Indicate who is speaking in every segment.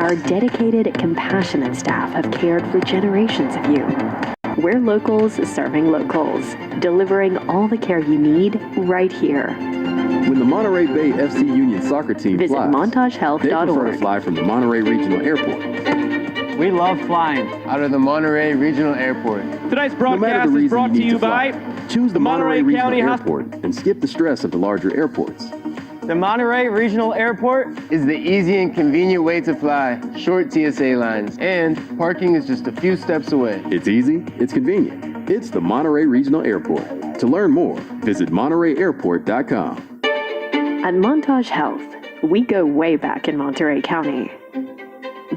Speaker 1: Our dedicated, compassionate staff have cared for generations of you. We're locals serving locals, delivering all the care you need right here.
Speaker 2: When the Monterey Bay FC Union soccer team
Speaker 1: Visit
Speaker 2: flies,
Speaker 1: montagehealth.org.
Speaker 2: they prefer to fly from the Monterey Regional Airport.
Speaker 3: We love flying out of the Monterey Regional Airport.
Speaker 4: Tonight's
Speaker 2: No matter
Speaker 4: broadcast
Speaker 2: the
Speaker 4: is
Speaker 2: reason
Speaker 4: brought to
Speaker 2: need
Speaker 4: you
Speaker 2: fly,
Speaker 4: by
Speaker 2: choose the Monterey Regional
Speaker 4: County
Speaker 2: Airport and skip the stress of the larger airports.
Speaker 3: The Monterey Regional Airport is the easy and convenient way to fly, short TSA lines, and parking is just a few steps away.
Speaker 2: It's easy, it's convenient. It's the Monterey Regional Airport. To learn more, visit montereyairport.com.
Speaker 1: At Montage Health, we go way back in Monterey County.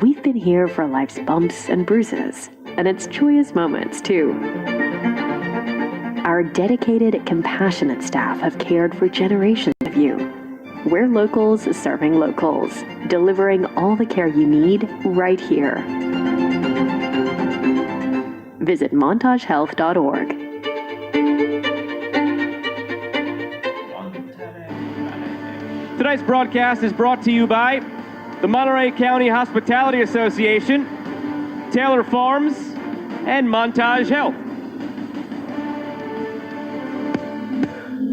Speaker 1: We've been here for life's bumps and bruises, and its joyous moments, too. Our dedicated, compassionate staff have cared for generations of you. We're locals serving locals, delivering all the care you need right here. Visit montagehealth.org.
Speaker 4: Tonight's broadcast is brought to you by the Monterey County Hospitality Association, Taylor Farms, and Montage Health.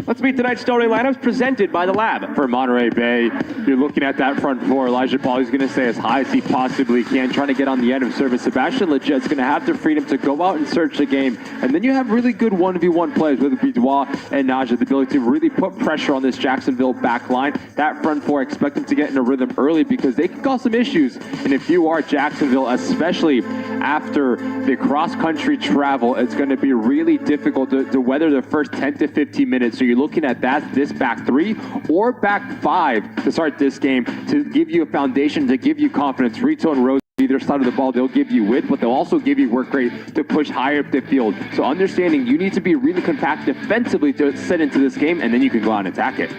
Speaker 4: Let's meet tonight's starting lineups presented by the Lab.
Speaker 5: For Monterey Bay, you're looking at that front four. Elijah Pauly's going to stay as high as he possibly can, trying to get on the end of service. Sebastian Leget's going to have the freedom to go out and search the game. And then you have really good 1v1 plays with Bidois and Naja, the ability to really put pressure on this Jacksonville back line. That front four, expect them to get in a rhythm early because they can cause some issues. And if you are Jacksonville, especially after the cross-country travel, it's going to be really difficult to weather the first 10 to 15 minutes. So you're looking at this back three or back five to start this game to give you a foundation, to give you confidence. Rito and Rose, either side of the ball, they'll give you width, but they'll also give you work rate to push higher up the field. So understanding you need to be really compact defensively to set into this game, and then you can go out and attack it.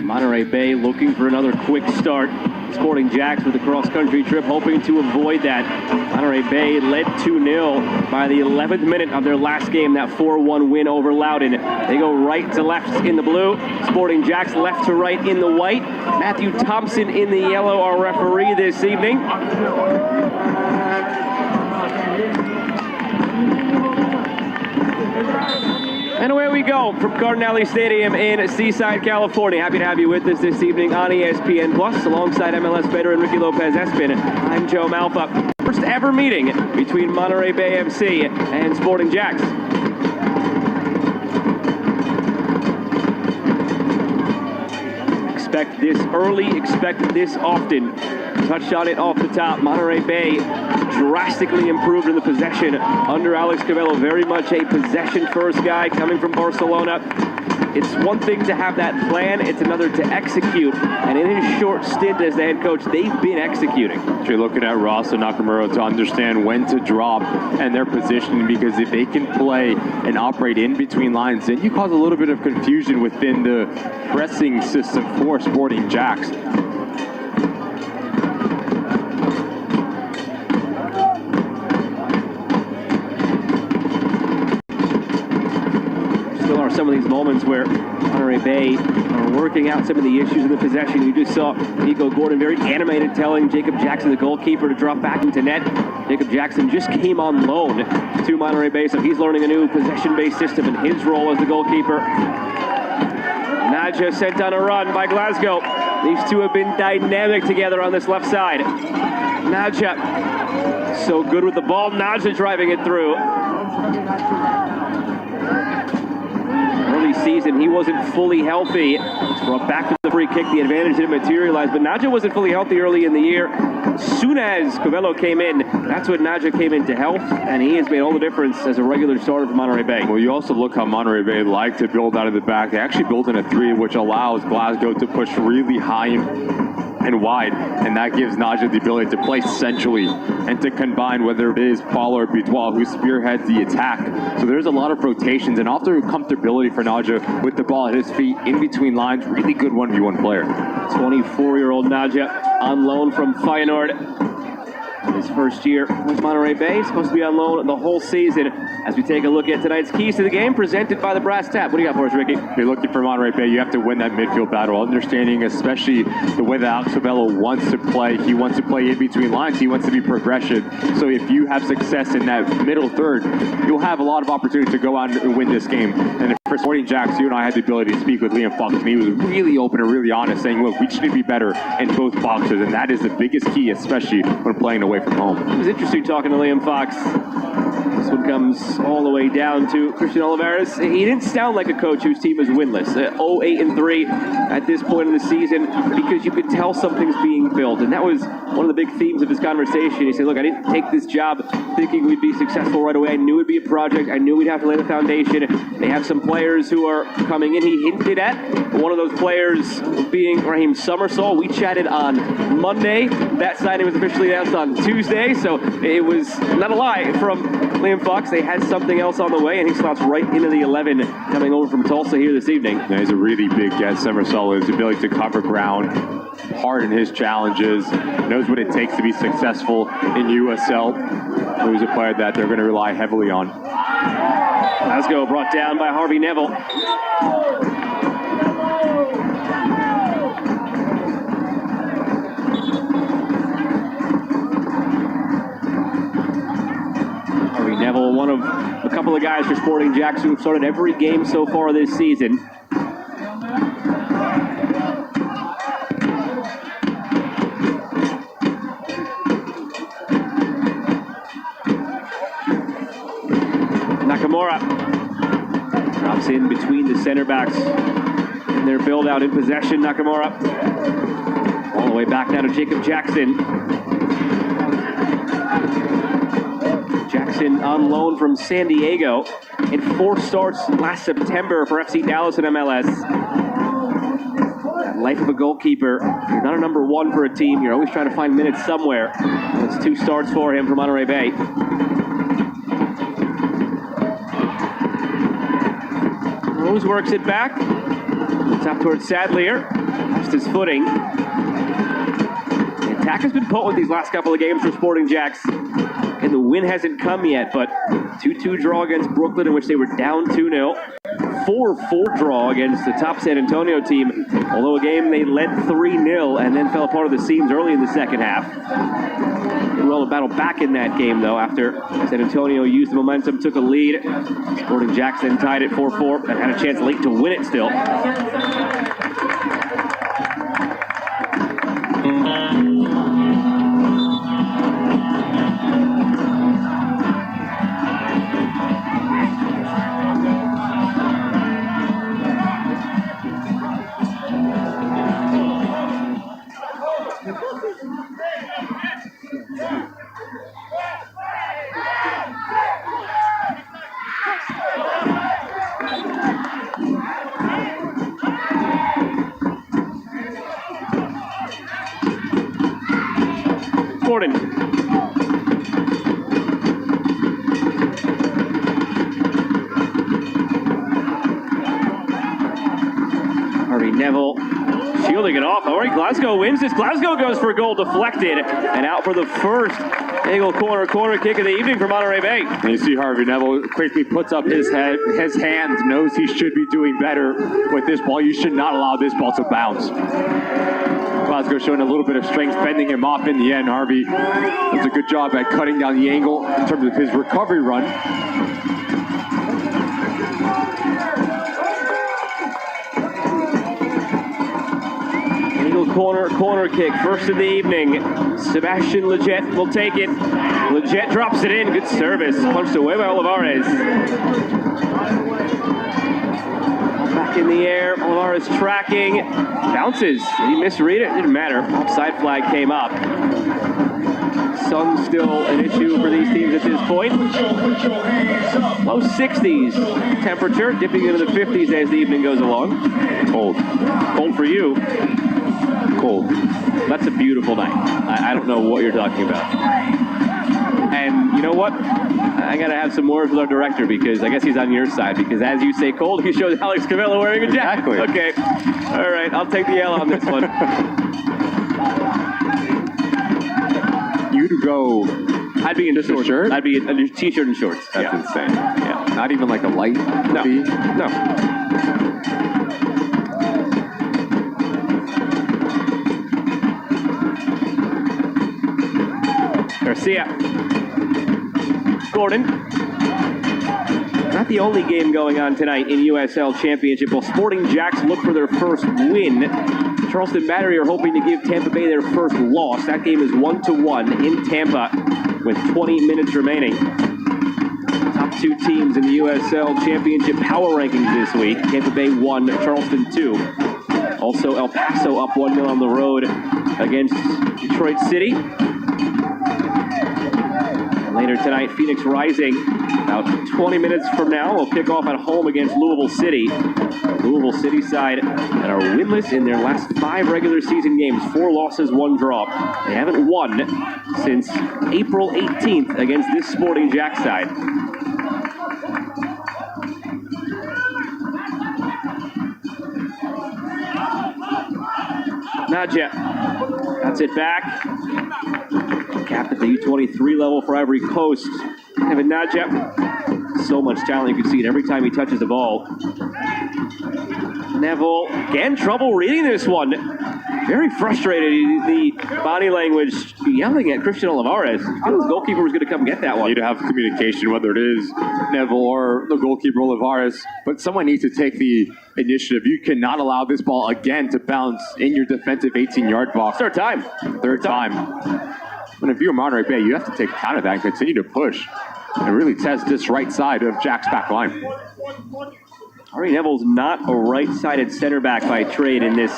Speaker 4: Monterey Bay looking for another quick start. Sporting Jacks with a cross-country trip, hoping to avoid that. Monterey Bay led 2-0 by the 11th minute of their last game, that 4-1 win over Loudoun. They go right to left in the blue. Sporting Jacks left to right in the white. Matthew Thompson in the yellow, our referee this evening. And away we go from Cardinale Stadium in Seaside, California. Happy to have you with us this evening on ESPN Plus, alongside MLS veteran Ricky Lopez-Espin. I'm Joe Malfa. First ever meeting between Monterey Bay FC and Sporting Jacks. Expect this early, expect this often. Touched on it off the top. Monterey Bay drastically improved in the possession under Alex Covello. Very much a possession-first guy coming from Barcelona. It's one thing to have that plan, it's another to execute. And in his short stint as the head coach, they've been executing.
Speaker 5: So you're looking at Ross and Nakamura to understand when to drop and their positioning, because if they can play and operate in between lines, then you cause a little bit of confusion within the pressing system for Sporting Jacks.
Speaker 4: Some of these moments where Monterey Bay are working out some of the issues in the possession. You just saw Nico Gordon very animated telling Jacob Jackson, the goalkeeper, to drop back into net. Jacob Jackson just came on loan to Monterey Bay, so he's learning a new possession-based system in his role as the goalkeeper. Naja sent on a run by Glasgow. These two have been dynamic together on this left side. Naja, so good with the ball. Naja driving it through. Early season, he wasn't fully healthy. It's brought back to the free kick. The advantage didn't materialize, but Naja wasn't fully healthy early in the year. As soon as Covello came in, that's when Naja came into health, and he has made all the difference as a regular starter for Monterey Bay.
Speaker 5: Well, you also look how Monterey Bay like to build out of the back. They actually build in a three, which allows Glasgow to push really high and wide, and that gives Naja the ability to play centrally and to combine, whether it is Paul or Bidois, who spearheads the attack. So there's a lot of rotations and also comfortability for Naja with the ball at his feet in between lines. Really good 1v1 player.
Speaker 4: 24-year-old Naja on loan from Feyenoord. His first year with Monterey Bay, supposed to be on loan the whole season. As we take a look at tonight's keys to the game, presented by the Brass Tap. What do you got for us, Ricky?
Speaker 5: If you're looking for Monterey Bay, you have to win that midfield battle. Understanding especially the way that Alex Sabello wants to play. He wants to play in between lines. He wants to be progressive. So if you have success in that middle third, you'll have a lot of opportunity to go out and win this game. And for Sporting Jacks, you and I had the ability to speak with Liam Fox, and he was really open and really honest, saying, look, we just need to be better in both boxes, and that is the biggest key, especially when playing away from home.
Speaker 4: It was interesting talking to Liam Fox. This one comes all the way down to Christian Olivares. He didn't sound like a coach whose team is winless. 0-8-3 at this point in the season, because you could tell something's being built. And that was one of the big themes of his conversation. He said, look, I didn't take this job thinking we'd be successful right away. I knew it'd be a project. I knew we'd have to lay the foundation. They have some players who are coming in. He hinted at one of those players being Raheem Somersault. We chatted on Monday. That signing was officially announced on Tuesday. So it was not a lie from Liam Fox. They had something else on the way, and he slots right into the 11 coming over from Tulsa here this evening.
Speaker 5: Yeah, he's a really big guy. Somersault, his ability to cover ground, hard in his challenges, knows what it takes to be successful in USL. Who's a player that they're going to rely heavily on.
Speaker 4: Glasgow brought down by Harvey Neville. Harvey Neville, one of a couple of guys for Sporting Jacks who have started every game so far this season. Nakamura drops in between the center backs in their build out in possession. Nakamura all the way back now to Jacob Jackson. Jackson on loan from San Diego in 4 starts last September for FC Dallas in MLS. Life of a goalkeeper. You're not a number 1 for a team. You're always trying to find minutes somewhere. That's 2 starts for him for Monterey Bay. Rose works it back. It's up towards Sadlier. Just his footing. The attack has been potent these last couple of games for Sporting Jacks. And the win hasn't come yet, but 2-2 draw against Brooklyn, in which they were down 2-0. 4-4 draw against the top San Antonio team, although a game they led 3-0 and then fell apart at the seams early in the second half. Did well to battle back in that game, though, after San Antonio used the momentum, took a lead. Sporting Jackson tied it 4-4 and had a chance late to win it still. Gordon. Harvey Neville shielding it off. All right, Glasgow wins this. Glasgow goes for a goal deflected and out for the first angle corner kick of the evening for Monterey Bay.
Speaker 5: And you see Harvey Neville quickly puts up his hands, knows he should be doing better with this ball. You should not allow this ball to bounce. Glasgow showing a little bit of strength, fending him off in the end. Harvey does a good job at cutting down the angle in terms of his recovery run.
Speaker 4: Angle corner kick, first of the evening. Sebastian Leggett will take it. Leggett drops it in. Good service. Punched away by Olivares. Back in the air. Olivares tracking. Bounces. Did he misread it? Didn't matter. Offside flag came up. Sun still an issue for these teams at this point. Low 60s temperature, dipping into the 50s as the evening goes along. Cold. Cold for you. Cold. That's a beautiful night. I don't know what you're talking about. And you know what? I gotta have some words with our director, because I guess he's on your side, because as you say cold, he shows Alex Cavello wearing a jacket.
Speaker 5: Exactly.
Speaker 4: Okay. All right, I'll take the L on this one.
Speaker 5: You'd you go
Speaker 4: I'd be in
Speaker 5: just a
Speaker 4: shorts.
Speaker 5: shirt?
Speaker 4: I'd be in a t-shirt and shorts.
Speaker 5: That's
Speaker 4: yeah.
Speaker 5: insane.
Speaker 4: Yeah.
Speaker 5: Not even like a light
Speaker 4: No.
Speaker 5: fee?
Speaker 4: No. Garcia. Gordon. Not the only game going on tonight in USL Championship. While Sporting Jacks look for their first win, Charleston Battery are hoping to give Tampa Bay their first loss. That game is 1-1 in Tampa with 20 minutes remaining. Top two teams in the USL Championship power rankings this week. Tampa Bay 1, Charleston 2. Also, El Paso up 1-0 on the road against Detroit City. Later tonight, Phoenix Rising, about 20 minutes from now, will kick off at home against Louisville City. Louisville City side that are winless in their last 5 regular season games. 4 losses, 1 draw. They haven't won since April 18th against this Sporting Jack side. Nadja, that's it back. Capped at the U23 level for Ivory Coast. Evan Nadja, so much talent, you can see it every time he touches the ball. Neville, again, trouble reading this one. Very frustrated, the body language yelling at Christian Olivares. His goalkeeper was going to come get that one.
Speaker 5: You need to have communication, whether it is Neville or the goalkeeper Olivares, but someone needs to take the initiative. You cannot allow this ball again to bounce in your defensive 18-yard box.
Speaker 4: Third time.
Speaker 5: Third time. And if you're Monterey Bay, you have to take account of that and continue to push and really test this right side of Jack's back line.
Speaker 4: Ari Neville's not a right-sided center back by trade in this,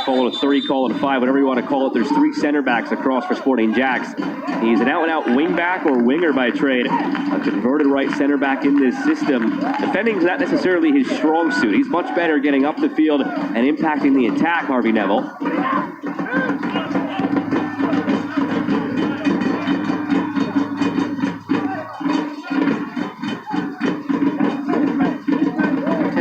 Speaker 4: call it a 3, call it a 5, whatever you want to call it. There's 3 center backs across for Sporting Jacks. He's an out-and-out wing back or winger by trade, a converted right center back in this system. Defending is not necessarily his strong suit. He's much better getting up the field and impacting the attack, Harvey Neville.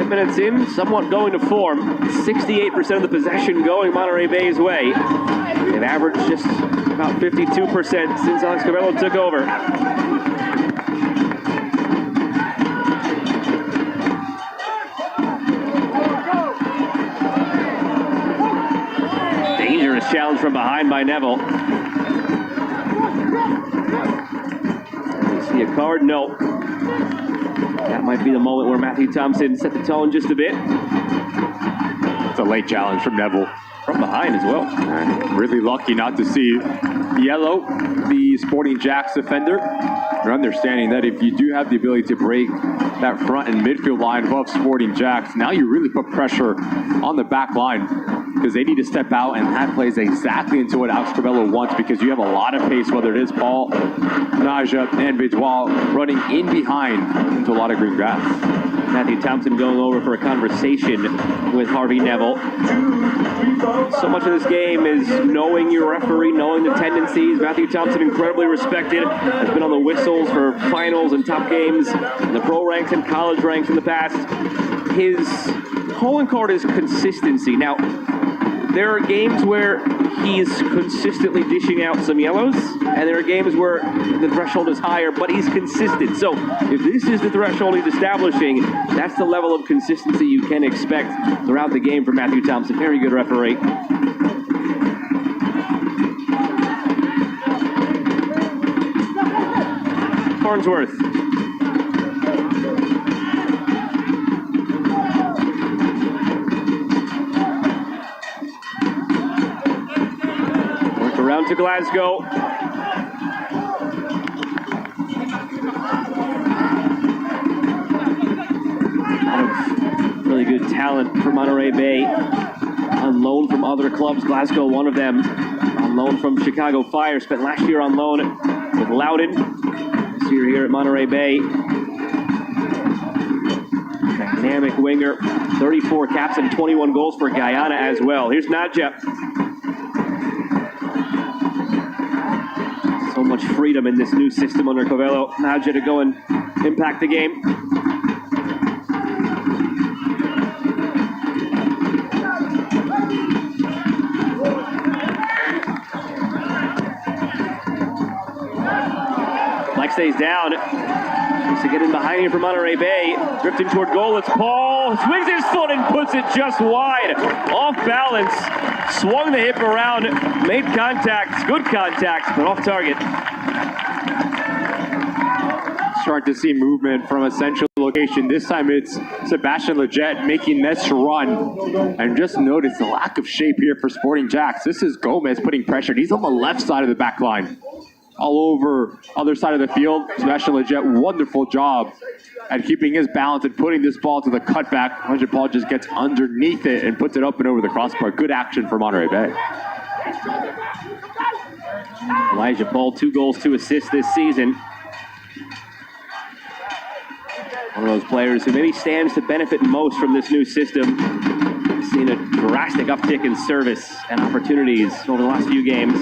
Speaker 4: Minutes in, somewhat going to form. 68% of the possession going Monterey Bay's way. They've averaged just about 52% since Alex Cabello took over. Dangerous challenge from behind by Neville. See a card? No. That might be the moment where Matthew Thompson set the tone just a bit.
Speaker 5: It's a late challenge from Neville.
Speaker 4: From behind as well.
Speaker 5: Really lucky not to see Yellow, the Sporting Jacks defender. They're understanding that if you do have the ability to break that front and midfield line above Sporting Jacks, now you really put pressure on the back line because they need to step out, and that plays exactly into what Alex Cabello wants, because you have a lot of pace, whether it is Paul, Naja, and Vidwal running in behind into a lot of green grass.
Speaker 4: Matthew Thompson going over for a conversation with Harvey Neville. So much of this game is knowing your referee, knowing the tendencies. Matthew Thompson, incredibly respected, has been on the whistles for finals and top games in the pro ranks and college ranks in the past. His calling card is consistency. Now, there are games where he's consistently dishing out some yellows, and there are games where the threshold is higher, but he's consistent. So if this is the threshold he's establishing, that's the level of consistency you can expect throughout the game from Matthew Thompson. Very good referee. Farnsworth. Around to Glasgow. Really good talent for Monterey Bay. On loan from other clubs. Glasgow, one of them. On loan from Chicago Fire. Spent last year on loan with Loudon. This year here at Monterey Bay. Dynamic winger. 34 caps and 21 goals for Guyana as well. Here's Nadja. So much freedom in this new system under Covello. Nadja to go and impact the game. stays down. Tries to get in behind him for Monterey Bay. Drifting toward goal, it's Paul. Swings his foot and puts it just wide. Off balance. Swung the hip around. Made contact. Good contact, but off target.
Speaker 5: Starting to see movement from a central location. This time it's Sebastian Leggett making this run. And just notice the lack of shape here for Sporting Jacks. This is Gomez putting pressure. He's on the left side of the back line. All over other side of the field. Sebastian Leggett, wonderful job at keeping his balance and putting this ball to the cutback. Elijah Paul just gets underneath it and puts it up and over the crossbar. Good action for Monterey Bay.
Speaker 4: Elijah Paul, 2 goals, 2 assists this season. One of those players who maybe stands to benefit most from this new system. Seen a drastic uptick in service and opportunities over the last few games.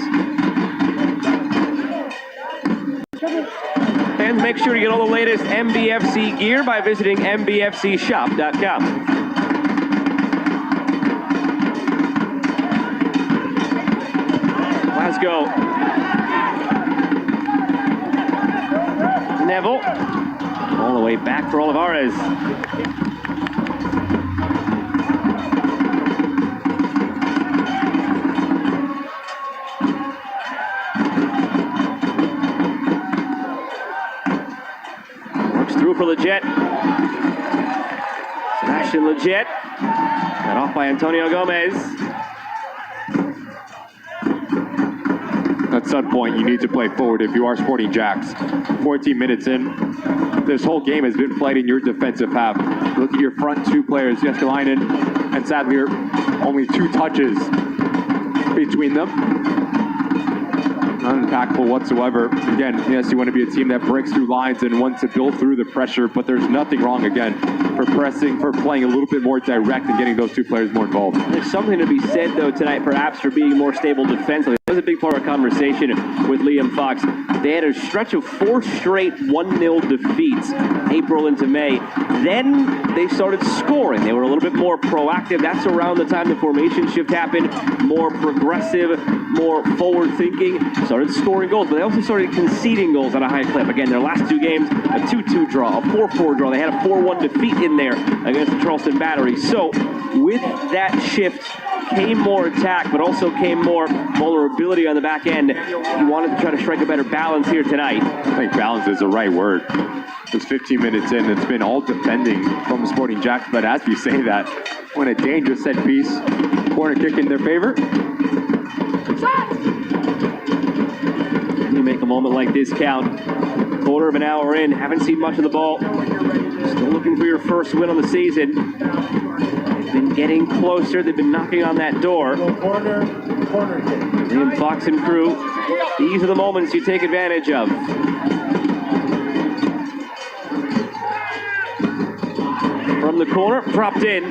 Speaker 4: And make sure to get all the latest MBFC gear by visiting mbfcshop.com. Glasgow. Neville. All the way back for Olivares. Works through for Leggett. Sebastian Leggett. Got off by Antonio Gomez.
Speaker 5: At some point, you need to play forward if you are Sporting Jacks. 14 minutes in. This whole game has been played in your defensive half. Look at your front 2 players, Jeskalainen and Sadlier. Only 2 touches between them. Unimpactful whatsoever. Again, yes, you want to be a team that breaks through lines and wants to build through the pressure, but there's nothing wrong, again, for pressing, for playing a little bit more direct and getting those 2 players more involved.
Speaker 4: There's something to be said, though, tonight, perhaps, for being more stable defensively. That was a big part of our conversation with Liam Fox. They had a stretch of 4 straight 1-0 defeats, April into May. Then they started scoring. They were a little bit more proactive. That's around the time the formation shift happened. More progressive, more forward-thinking. Started scoring goals, but they also started conceding goals at a high clip. Again, their last 2 games, a 2-2 draw, a 4-4 draw. They had a 4-1 defeat in there against the Charleston Battery. So with that shift came more attack, but also came more vulnerability on the back end. You wanted to try to strike a better balance here tonight.
Speaker 5: I think balance is the right word. Just 15 minutes in, it's been all defending from Sporting Jacks, but as you say that, when a dangerous set piece, corner kick in their favor.
Speaker 4: You make a moment like this count. Quarter of an hour in, haven't seen much of the ball. Still looking for your first win on the season. They've been getting closer. They've been knocking on that door. Liam Fox and crew, these are the moments you take advantage of. From the corner, dropped in.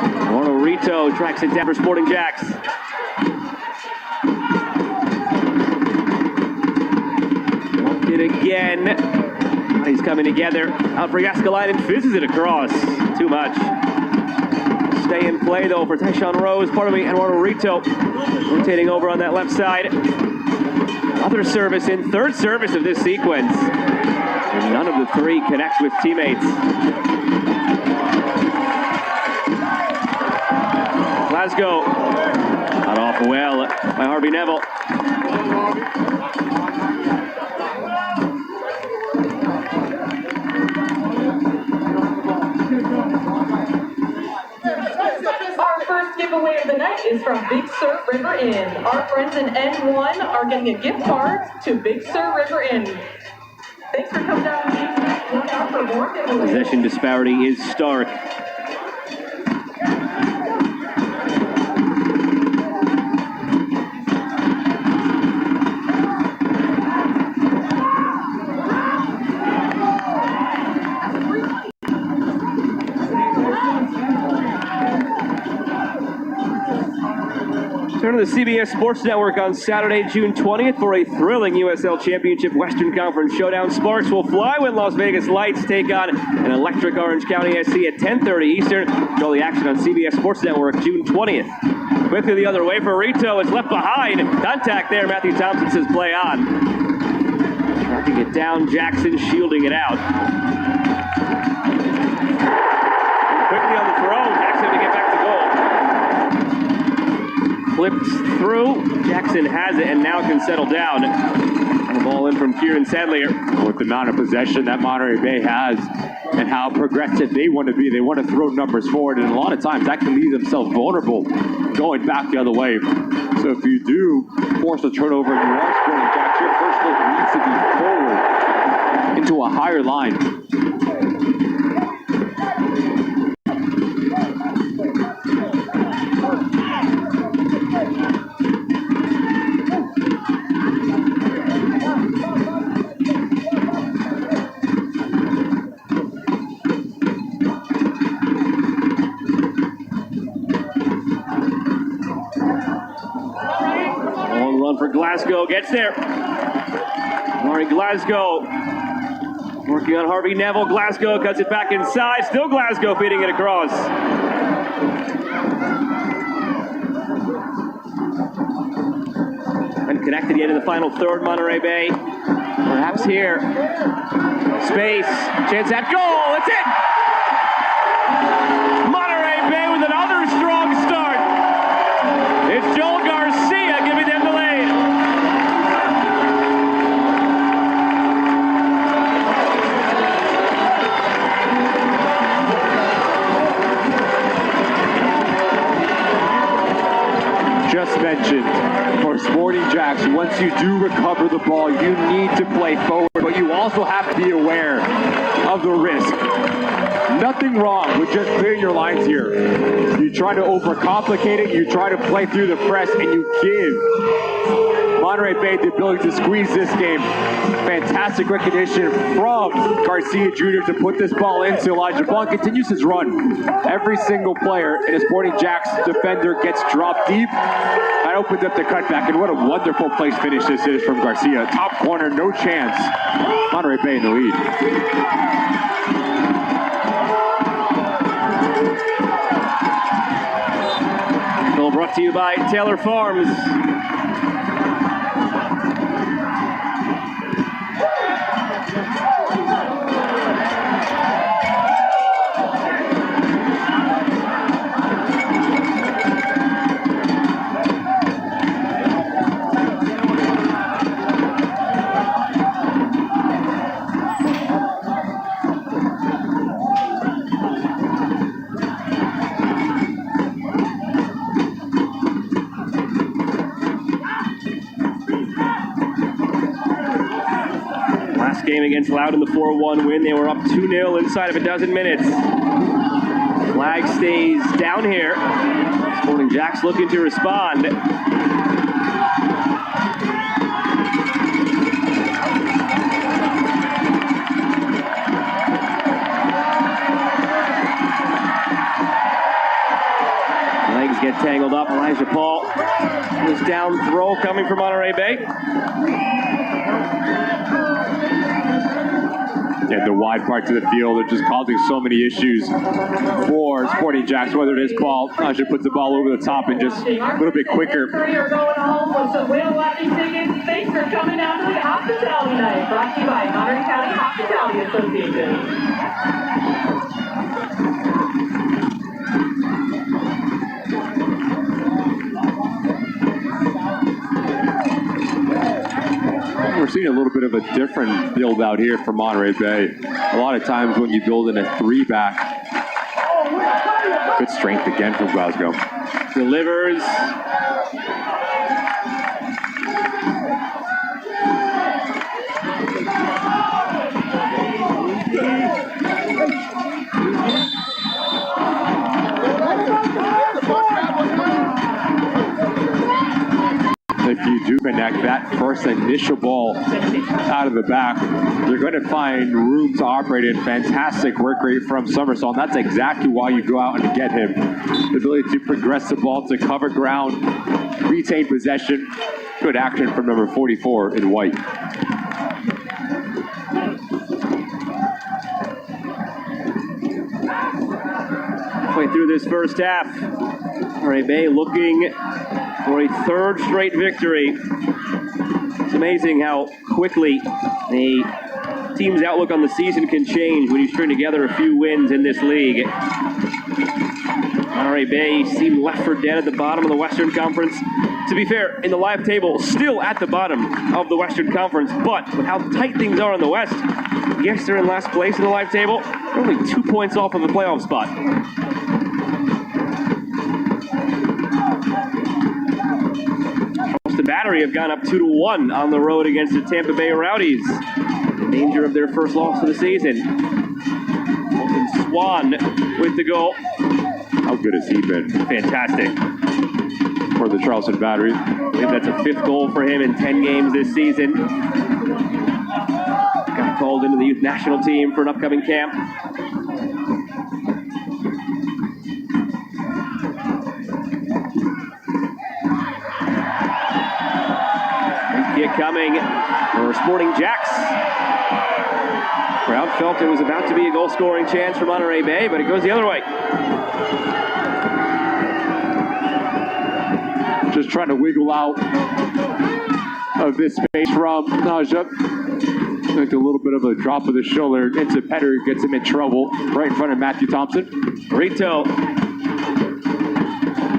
Speaker 4: Eduardo Rito tracks it down for Sporting Jacks. Walked it again. He's coming together. Out for Jeskalainen, fizzes it across. Too much. Stay in play, though, for Tyshawn Rose. Part of Eduardo Rito rotating over on that left side. Other service in, 3rd service of this sequence. And none of the 3 connects with teammates. Glasgow. Cut off well by Harvey Neville.
Speaker 6: Giveaway of the night is from Big Sur River Inn. Our friends in N1 are getting a gift card to Big Sur River Inn. Thanks for coming down and look out for more giveaways.
Speaker 4: Possession disparity is stark. Turn to the CBS Sports Network on Saturday, June 20th for a thrilling USL Championship Western Conference showdown. Sparks will fly when Las Vegas Lights take on an electric Orange County SC at 10:30 Eastern. Show the action on CBS Sports Network June 20th. Quickly the other way for Rito. It's left behind. Contact there. Matthew Thompson says play on. Knocking it down, Jackson shielding it out. Quickly on the throw, Jackson to get back to goal. Flipped through, Jackson has it and now can settle down. And the ball in from Kieran Sadlier.
Speaker 5: With the amount of possession that Monterey Bay has and how progressive they want to be, they want to throw numbers forward, and a lot of times that can leave themselves vulnerable going back the other way. So if you do force a turnover and you are Sporting Jacks, your first look needs to be forward into a higher line.
Speaker 4: For Glasgow, gets there. Laurie Glasgow working on Harvey Neville. Glasgow cuts it back inside. Still Glasgow feeding it across. And connected yet in the final third, Monterey Bay. Perhaps here. Space. Chance at goal. It's it! Monterey Bay with another strong start. It's Joel Garcia giving them the lead.
Speaker 5: Just mentioned, for Sporting Jacks, once you do recover the ball, you need to play forward, but you also have to be aware of the risk. Nothing wrong with just clearing your lines here. You try to overcomplicate it, you try to play through the press, and you give Monterey Bay the ability to squeeze this game. Fantastic recognition from Garcia Jr. to put this ball into Elijah Bond. Continues his run. Every single player in a Sporting Jacks defender gets dropped deep. That opens up the cutback, and what a wonderful place finish this is from Garcia. Top corner, no chance. Monterey Bay in the lead.
Speaker 4: Brought to you by Taylor Farms. Game against Loudon, the 4-1 win. They were up 2-0 inside of a dozen minutes. Flag stays down here. Sporting Jacks looking to respond. Legs get tangled up. Elijah Paul was down throw coming from Monterey Bay.
Speaker 5: And the wide parts of the field are just causing so many issues for Sporting Jacks, whether it is Paul. Najee puts the ball over the top and just a little bit quicker.
Speaker 6: You're going home with some Whale Lapping tickets. Thanks for coming out to the Hospitality Night, brought to you by Monterey County Hospitality Association.
Speaker 5: We're seeing a little bit of a different build out here for Monterey Bay. A lot of times when you build in a 3-back, good strength again from Glasgow.
Speaker 4: Delivers.
Speaker 5: If you do connect that first initial ball out of the back, you're going to find room to operate in. Fantastic work rate from Somersault, and that's exactly why you go out and get him. The ability to progress the ball, to cover ground, retain possession. Good action from number 44 in white.
Speaker 4: Halfway through this first half, Monterey Bay looking for a third straight victory. It's amazing how quickly the team's outlook on the season can change when you string together a few wins in this league. Monterey Bay seemed left for dead at the bottom of the Western Conference. To be fair, in the live table, still at the bottom of the Western Conference, but with how tight things are in the West, yes, they're in last place in the live table. They're only 2 points off of the playoff spot. The Battery have gone up 2-1 on the road against the Tampa Bay Rowdies. In danger of their first loss of the season. Colton Swan with the goal.
Speaker 5: How good has he been?
Speaker 4: Fantastic.
Speaker 5: For the Charleston Battery.
Speaker 4: I believe that's a 5th goal for him in 10 games this season. Got called into the youth national team for an upcoming camp. Kick coming for Sporting Jacks. Crowd felt it was about to be a goal-scoring chance for Monterey Bay, but it goes the other way.
Speaker 5: Just trying to wiggle out of this space from Naja. Like a little bit of a drop of the shoulder into Petter, gets him in trouble right in front of Matthew Thompson.
Speaker 4: Rito.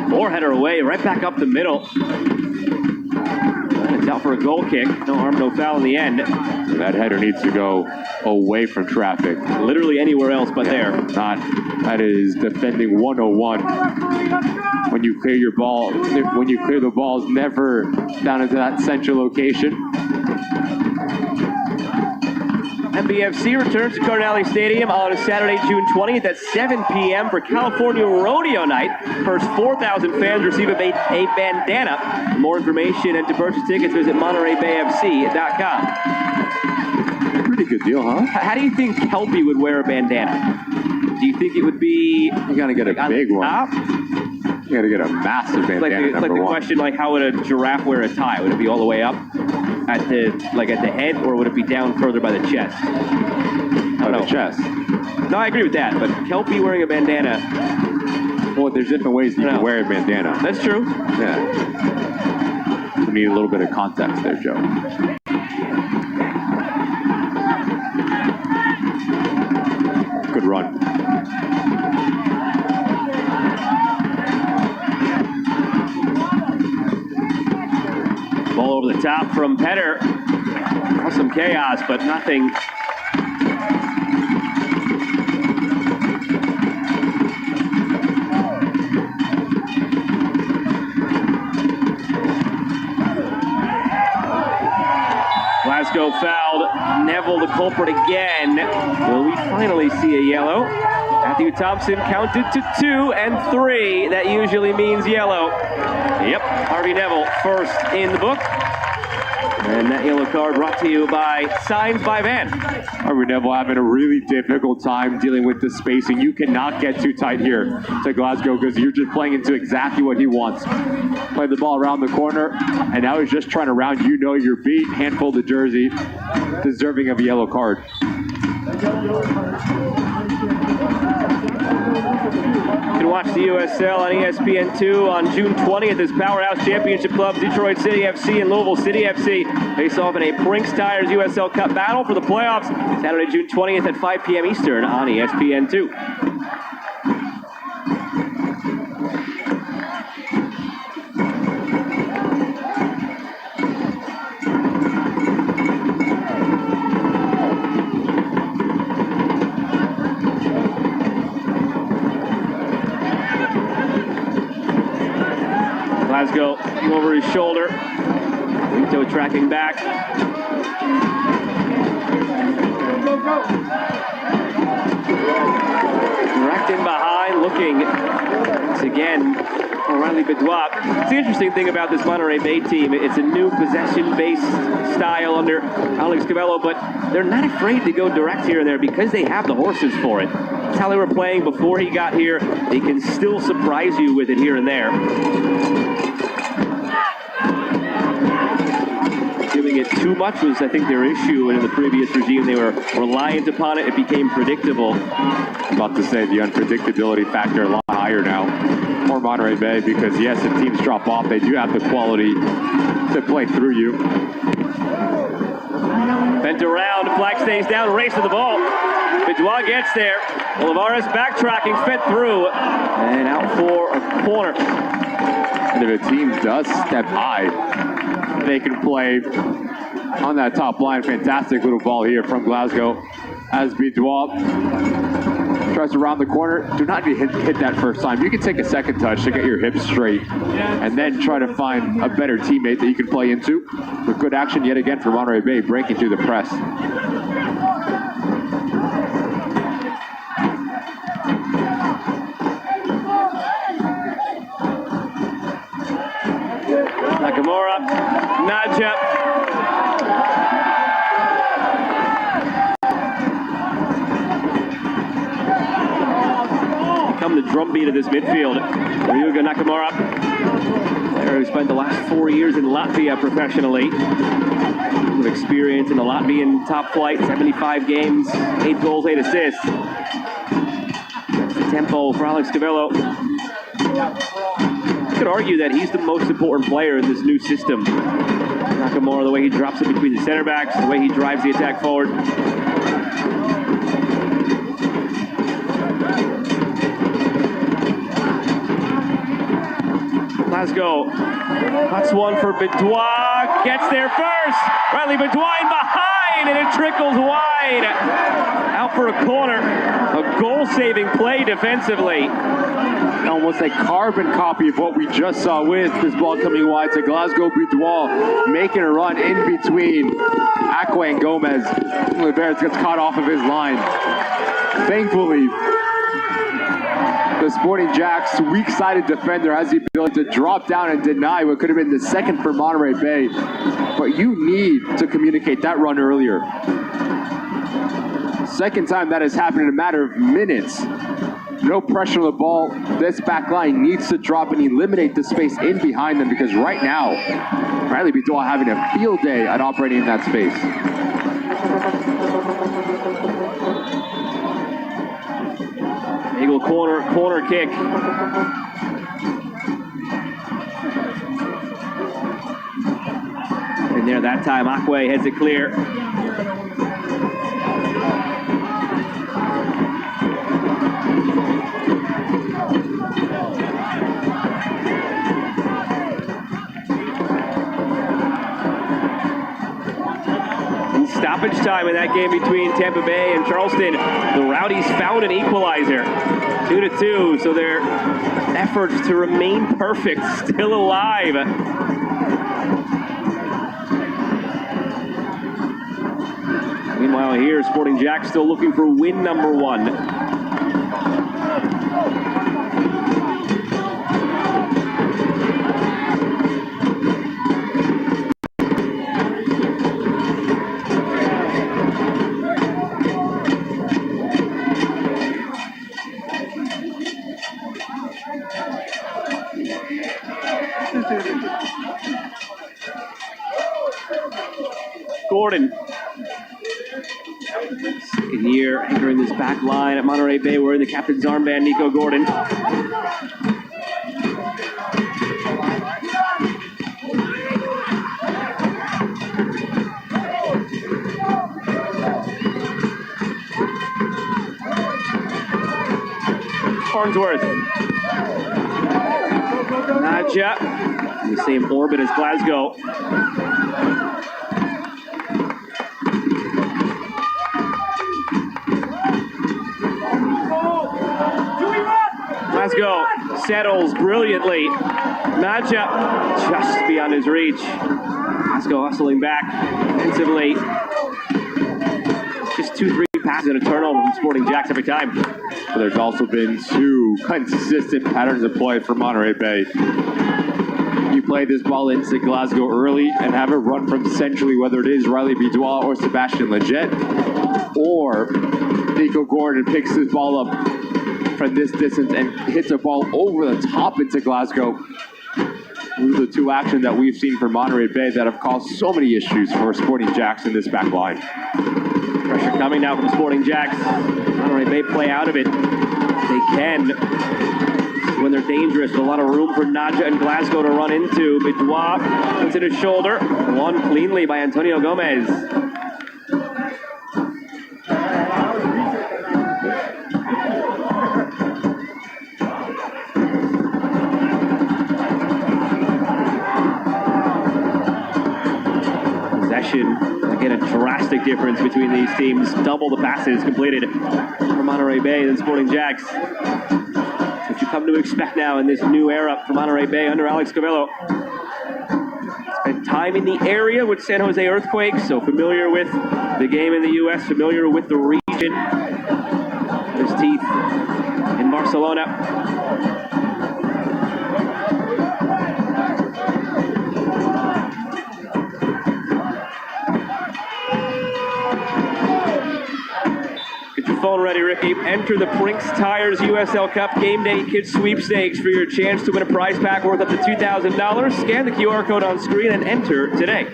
Speaker 4: Four-header away, right back up the middle. It's out for a goal kick. No harm, no foul in the end.
Speaker 5: That header needs to go away from traffic.
Speaker 4: Literally anywhere else but there.
Speaker 5: That is defending 101. When you clear your ball, when you clear the balls, never down into that central location.
Speaker 4: MBFC returns to Cardinale Stadium on Saturday, June 20th at 7 p.m. for California Rodeo Night. First 4,000 fans receive a bandana. For more information and to purchase tickets, visit montereybayfc.com.
Speaker 5: Pretty good deal, huh?
Speaker 4: How do you think Kelpie would wear a bandana? Do you think it would be...
Speaker 5: You gotta get a big one.
Speaker 4: Top?
Speaker 5: You gotta get a massive bandana,
Speaker 4: It's like the question, like, how would a giraffe wear a tie? Would it be all the way up at the head, or would it be down further by the chest? I don't know.
Speaker 5: The chest.
Speaker 4: No, I agree with that, but Kelpie wearing a bandana...
Speaker 5: Well, there's different ways you can wear a bandana.
Speaker 4: That's true.
Speaker 5: Yeah. We need a little bit of context there, Joe. Good run.
Speaker 4: Ball over the top from Petter. Some chaos, but nothing. Glasgow fouled. Neville the culprit again. Will we finally see a yellow? Matthew Thompson counted to 2 and 3. That usually means yellow. Yep, Harvey Neville first in the book. And that yellow card brought to you by Signs by Van.
Speaker 5: Harvey Neville having a really difficult time dealing with the spacing. You cannot get too tight here to Glasgow because you're just playing into exactly what he wants. Play the ball around the corner, and now he's just trying to round you know your beat, handful the jersey, deserving of a yellow card.
Speaker 4: You can watch the USL on ESPN2 on June 20th as Powerhouse Championship clubs Detroit City FC and Louisville City FC face off in a Brinks Tires USL Cup battle for the playoffs Saturday, June 20th at 5 p.m. Eastern on ESPN2. Glasgow over his shoulder. Rito tracking back. Direct in behind, looking once again. O'Reilly Bedouat. It's the interesting thing about this Monterey Bay team. It's a new possession-based style under Alex Cabello, but they're not afraid to go direct here and there because they have the horses for it. That's how they were playing before he got here. They can still surprise you with it here and there. Doing it too much was, I think, their issue, and in the previous regime they were reliant upon it. It became predictable.
Speaker 5: I'm about to say the unpredictability factor a lot higher now for Monterey Bay because, yes, if teams drop off, they do have the quality to play through you.
Speaker 4: Bent around, flag stays down, race to the ball. Bidois gets there. Olivares backtracking, fed through, and out for a corner.
Speaker 5: And if a team does step high, they can play on that top line. Fantastic little ball here from Glasgow as Bidois tries to round the corner. Do not hit that first time. You can take a second touch to get your hips straight and then try to find a better teammate that you can play into. But good action yet again for Monterey Bay, breaking through the press.
Speaker 4: Nakamura, Nadja. Become the drumbeat of this midfield. Ryuga Nakamura, player who spent the last 4 years in Latvia professionally. With experience in the Latvian top flight, 75 games, 8 goals, 8 assists. That's the tempo for Alex Cavello. You could argue that he's the most important player in this new system. Nakamura, the way he drops it between the center backs, the way he drives the attack forward. Glasgow, that's one for Bidois, gets there first. Riley Bidois in behind, and it trickles wide. Out for a corner. A goal-saving play defensively.
Speaker 5: Almost a carbon copy of what we just saw with this ball coming wide to Glasgow. Bidois making a run in between Akwe and Gomez. Olivares gets caught off of his line. Thankfully, the Sporting Jacks' weak-sided defender has the ability to drop down and deny what could have been the second for Monterey Bay. But you need to communicate that run earlier. Second time that has happened in a matter of minutes. No pressure on the ball. This back line needs to drop and eliminate the space in behind them, because right now, Riley Bidois having a field day at operating in that space.
Speaker 4: Eagle corner kick. In there that time, Akwe heads it clear. In stoppage time in that game between Tampa Bay and Charleston, the Rowdies found an equalizer. 2-2, so their efforts to remain perfect still alive. Meanwhile here, Sporting Jack still looking for win number 1. Gordon. Second year anchoring this back line at Monterey Bay, wearing the captain's armband, Nico Gordon. Farnsworth. Nadja, in the same orbit as Glasgow. Glasgow settles brilliantly. Nadja just beyond his reach. Glasgow hustling back defensively. Just 2-3 passes and a turnover from Sporting Jacks every time.
Speaker 5: But there's also been 2 consistent patterns of play for Monterey Bay. You play this ball into Glasgow early and have it run from centrally, whether it is Riley Bidois or Sebastian Leggett, or Nico Gordon picks this ball up from this distance and hits a ball over the top into Glasgow. Those are the 2 actions that we've seen from Monterey Bay that have caused so many issues for Sporting Jacks in this back line.
Speaker 4: Pressure coming now from Sporting Jacks. Monterey Bay play out of it. They can. when they're dangerous, with a lot of room for Nadja and Glasgow to run into. Bidouat puts it his shoulder. Won cleanly by Antonio Gomez. Possession, again, a drastic difference between these teams. Double the passes completed for Monterey Bay than Sporting Jacks. What you come to expect now in this new era for Monterey Bay under Alex Cavillo. Spent time in the area with San Jose Earthquakes, so familiar with the game in the U.S., familiar with the region. His teeth in Barcelona. Phone ready, Ricky. Enter the Brinks Tires USL Cup Game Day Kids Sweepstakes for your chance to win a prize pack worth up to $2,000. Scan the QR code on screen and enter today.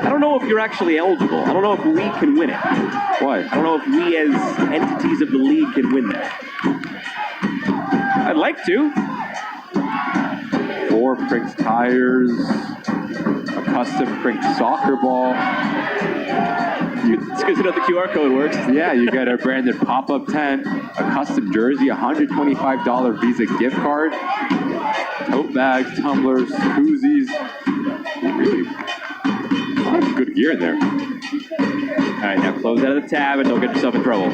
Speaker 4: I don't know if you're actually eligible. I don't know if we can win it.
Speaker 5: What?
Speaker 4: I don't know if we as entities of the league can win that. I'd like to.
Speaker 5: 4 Brinks Tires. Custom print soccer ball.
Speaker 4: It's because you know the QR code works.
Speaker 5: Yeah, you get a branded pop-up tent, a custom jersey, $125 Visa gift card, tote bags, tumblers, koozies. Really, a lot of good gear in there.
Speaker 4: All right, now close out of the tab and don't get yourself in trouble.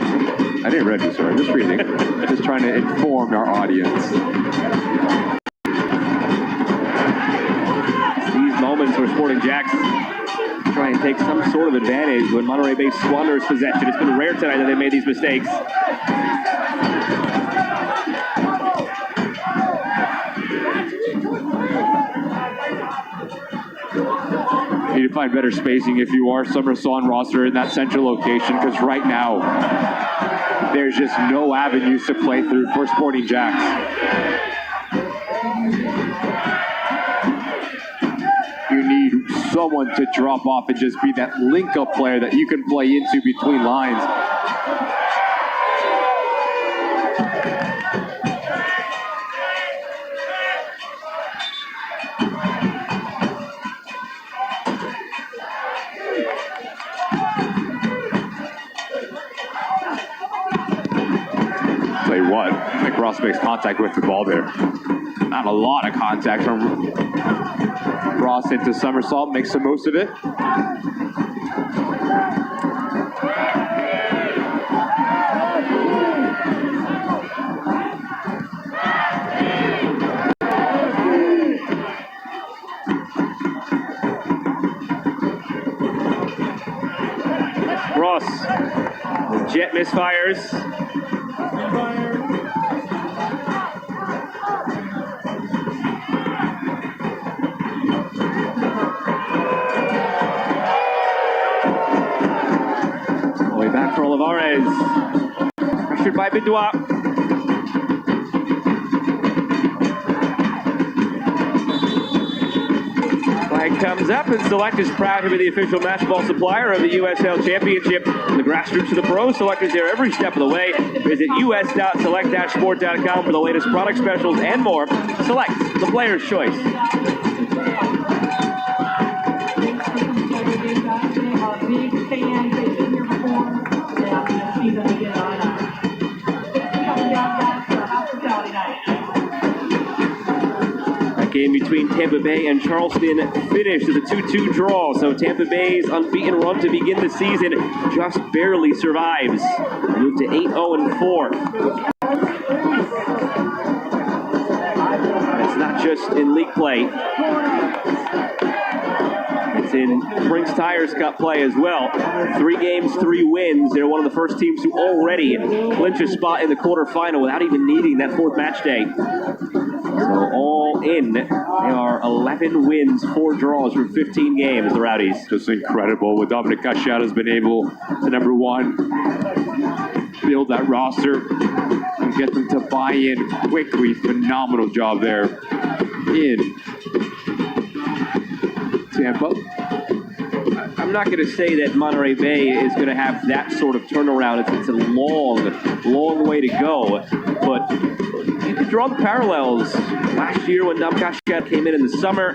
Speaker 5: I didn't register. I'm just reading. Just trying to inform our audience.
Speaker 4: Moments where Sporting Jacks try and take some sort of advantage when Monterey Bay squanders possession. It's been rare tonight that they made these mistakes.
Speaker 5: You need to find better spacing if you are Summer Swan roster in that central location, because right now there's just no avenues to play through for Sporting Jacks. You need someone to drop off and just be that link-up player that you can play into between lines. Tell you what, McRoss makes contact with the ball there. Not a lot of contact from Ross into somersault, makes the most of it.
Speaker 4: Ross, jet misfires. Back for Olivares. Pressured by Bidouat. Flag comes up, and Select is proud to be the official match ball supplier of the USL Championship. From the grassroots to the pros, Select is there every step of the way. Visit us.select-sport.com for the latest product specials and more. Select, the player's choice. That game between Tampa Bay and Charleston finished as a 2-2 draw, so Tampa Bay's unbeaten run to begin the season just barely survives. Moved to 8-0-4. It's not just in league play. It's in Brinks Tires Cup play as well. 3 games, 3 wins. They're one of the first teams to already clinch a spot in the quarterfinal without even needing that 4th match day. So all in, they are 11 wins, 4 draws from 15 games, the Rowdies.
Speaker 5: Just incredible what Dominic Cachado has been able to, number one, build that roster and get them to buy in quickly. Phenomenal job there in Tampa.
Speaker 4: I'm not going to say that Monterey Bay is going to have that sort of turnaround. It's a long way to go. But you can draw the parallels. Last year when Namkashiat came in the summer,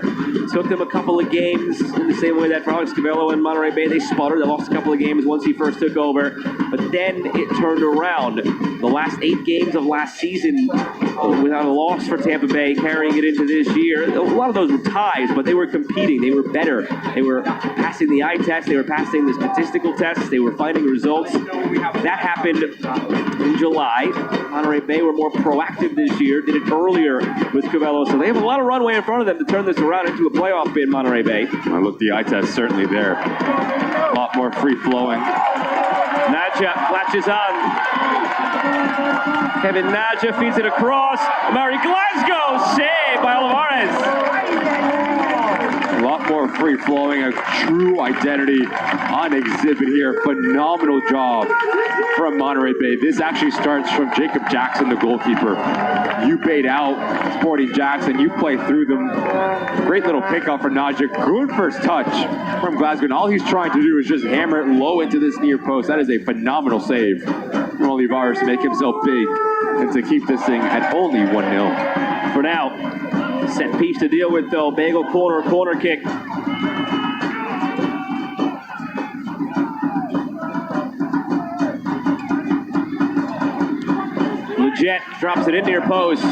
Speaker 4: took them a couple of games in the same way that for Alex Cabello and Monterey Bay, they sputtered. They lost a couple of games once he first took over. But then it turned around. The last 8 games of last season without a loss for Tampa Bay, carrying it into this year. A lot of those were ties, but they were competing. They were better. They were passing the eye test. They were passing the statistical tests. They were finding results. That happened in July. Monterey Bay were more proactive this year, did it earlier with Cabello. So they have a lot of runway in front of them to turn this around into a playoff bid, Monterey Bay.
Speaker 5: Well, look, the eye test certainly there. A lot more free-flowing.
Speaker 4: Nadja latches on. Kevin Nadja feeds it across. Mary Glasgow, saved by Olivares.
Speaker 5: A lot more free-flowing, a true identity on exhibit here. Phenomenal job from Monterey Bay. This actually starts from Jacob Jackson, the goalkeeper. You bait out Sporting Jackson, you play through them. Great little pickup for Nadja. Good first touch from Glasgow. And all he's trying to do is just hammer it low into this near post. That is a phenomenal save from Olivares to make himself big and to keep this thing at only 1-0.
Speaker 4: For now, set piece to deal with though. Bagel corner kick. Leggett drops it into your post.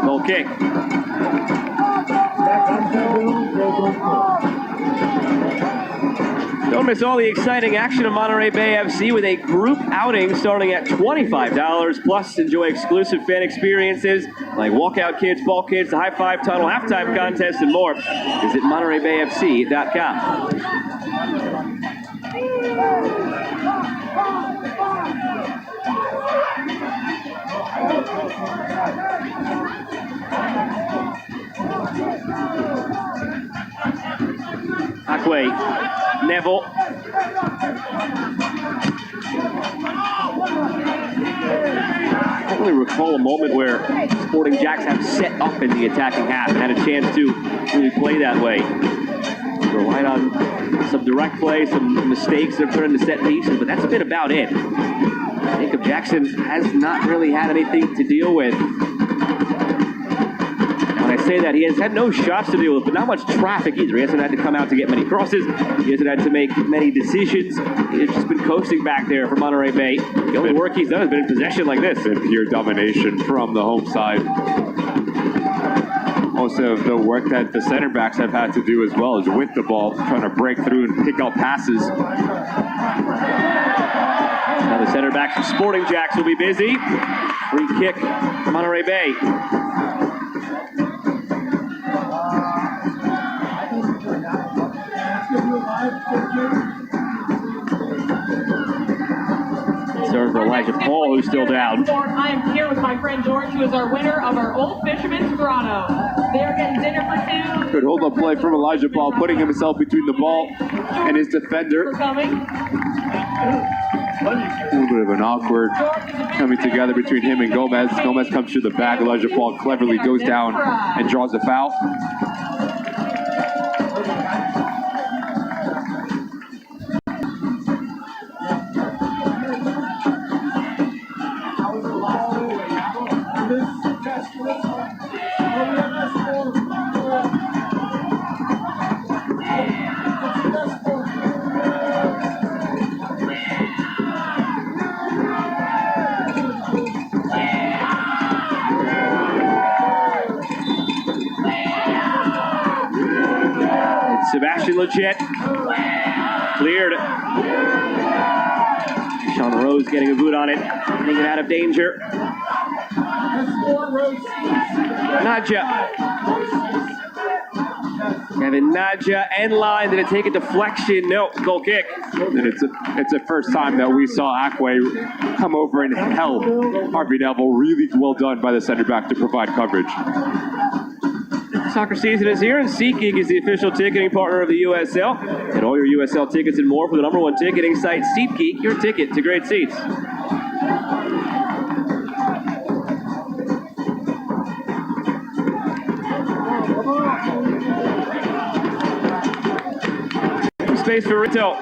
Speaker 4: Goal kick. Don't miss all the exciting action of Monterey Bay FC with a group outing starting at $25. Plus, enjoy exclusive fan experiences like walkout kids, ball kids, the high five tunnel, halftime contest, and more. Visit montereybayfc.com. Akwe, Neville. I don't really recall a moment where Sporting Jacks have set up in the attacking half and had a chance to really play that way. Relied on some direct play, some mistakes that have turned into set pieces, but that's been about it. Jacob Jackson has not really had anything to deal with. I say that he has had no shots to deal with, but not much traffic either. He hasn't had to come out to get many crosses. He hasn't had to make many decisions. He's just been coasting back there for Monterey Bay. The only work he's done has been in possession like this.
Speaker 5: And pure domination from the home side. Most of the work that the center backs have had to do as well is with the ball, trying to break through and pick out passes.
Speaker 4: Now the center backs of Sporting Jacks will be busy. Free kick for Monterey Bay. Serve for Elijah Paul, who's still down.
Speaker 6: I am here with my friend George, who is our winner of our Old Fisherman's Grotto. They are getting dinner for 2.
Speaker 5: Good hold-up play from Elijah Paul, putting himself between the ball and his defender.
Speaker 6: For coming.
Speaker 5: A little bit of an awkward coming together between him and Gomez. Gomez comes through the back. Elijah Paul cleverly goes down and draws a foul.
Speaker 4: Sebastian Leggett cleared. Sean Rose getting a boot on it, getting it out of danger. Nadja. Kevin Nadja end line. Did it take a deflection? No. Goal kick.
Speaker 5: And it's the first time that we saw Akwe come over and help Harvey Neville. Really well done by the center back to provide coverage.
Speaker 4: Soccer season is here, and SeatGeek is the official ticketing partner of the USL. Get all your USL tickets and more for the #1 ticketing site, SeatGeek, your ticket to great seats. space for Rito.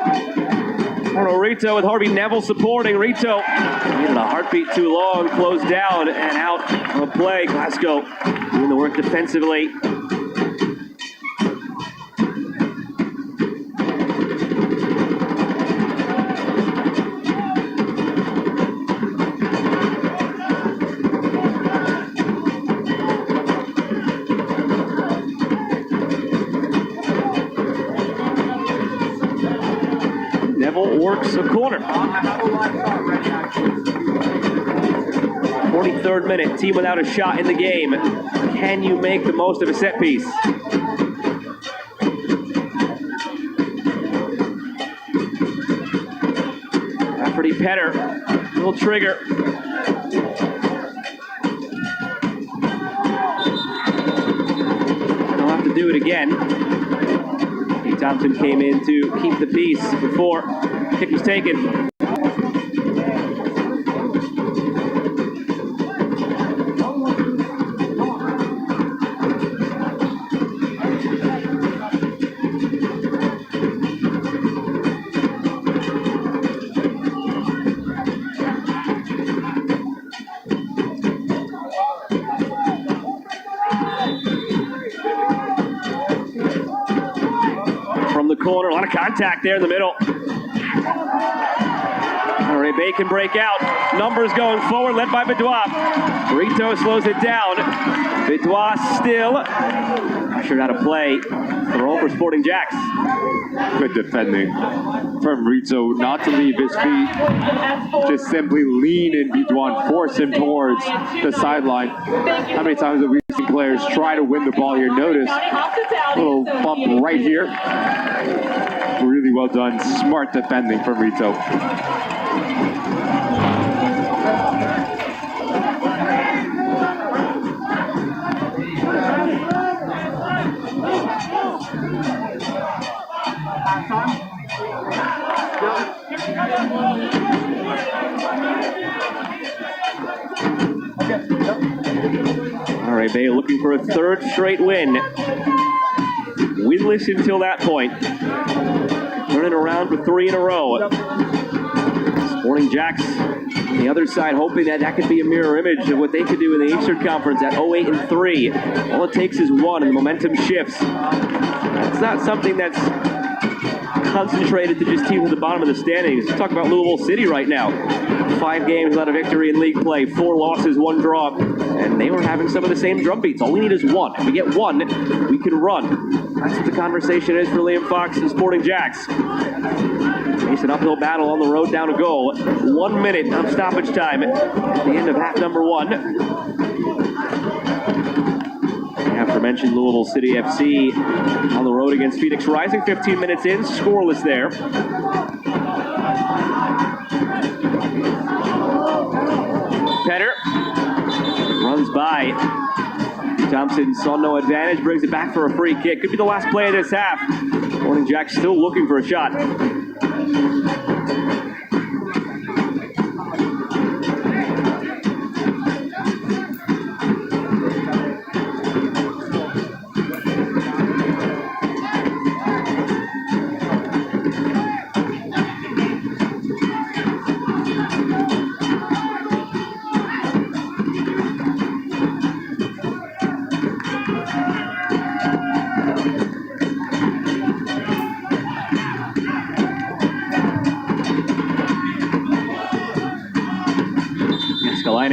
Speaker 4: Rito with Harvey Neville supporting. Rito needed a heartbeat too long, closed down and out of play. Glasgow doing the work defensively. Works a corner. 43rd minute, team without a shot in the game. Can you make the most of a set piece? Rafferty Petter, little trigger. They'll have to do it again. Thompson came in to keep the peace before kick was taken. Corner, a lot of contact there in the middle. Monterey Bay can break out. Numbers going forward, led by Bedois. Rito slows it down. Bedois still pressured out of play. Throw for Sporting Jacks.
Speaker 5: Good defending from Rito, not to leave his feet. Just simply lean in Bedois and force him towards the sideline. How many times have we seen players try to win the ball here? Notice a little bump right here. Really well done. Smart defending from Rito.
Speaker 4: Monterey Bay looking for a third straight win. Winless until that point. Turning around for 3 in a row. Sporting Jacks on the other side hoping that could be a mirror image of what they could do in the Eastern Conference at 0-8-3. All it takes is one and the momentum shifts. It's not something that's concentrated to just teams at the bottom of the standings. Let's talk about Louisville City right now. 5 games without a victory in league play, 4 losses, 1 draw, and they were having some of the same drum beats. All we need is one. If we get one, we can run. That's what the conversation is for Liam Fox and Sporting Jacks. Face an uphill battle on the road down a goal. 1 minute of stoppage time at the end of half number 1. Aforementioned Louisville City FC on the road against Phoenix Rising. 15 minutes in, scoreless there. Petter runs by. Thompson saw no advantage, brings it back for a free kick. Could be the last play of this half. Sporting Jacks still looking for a shot.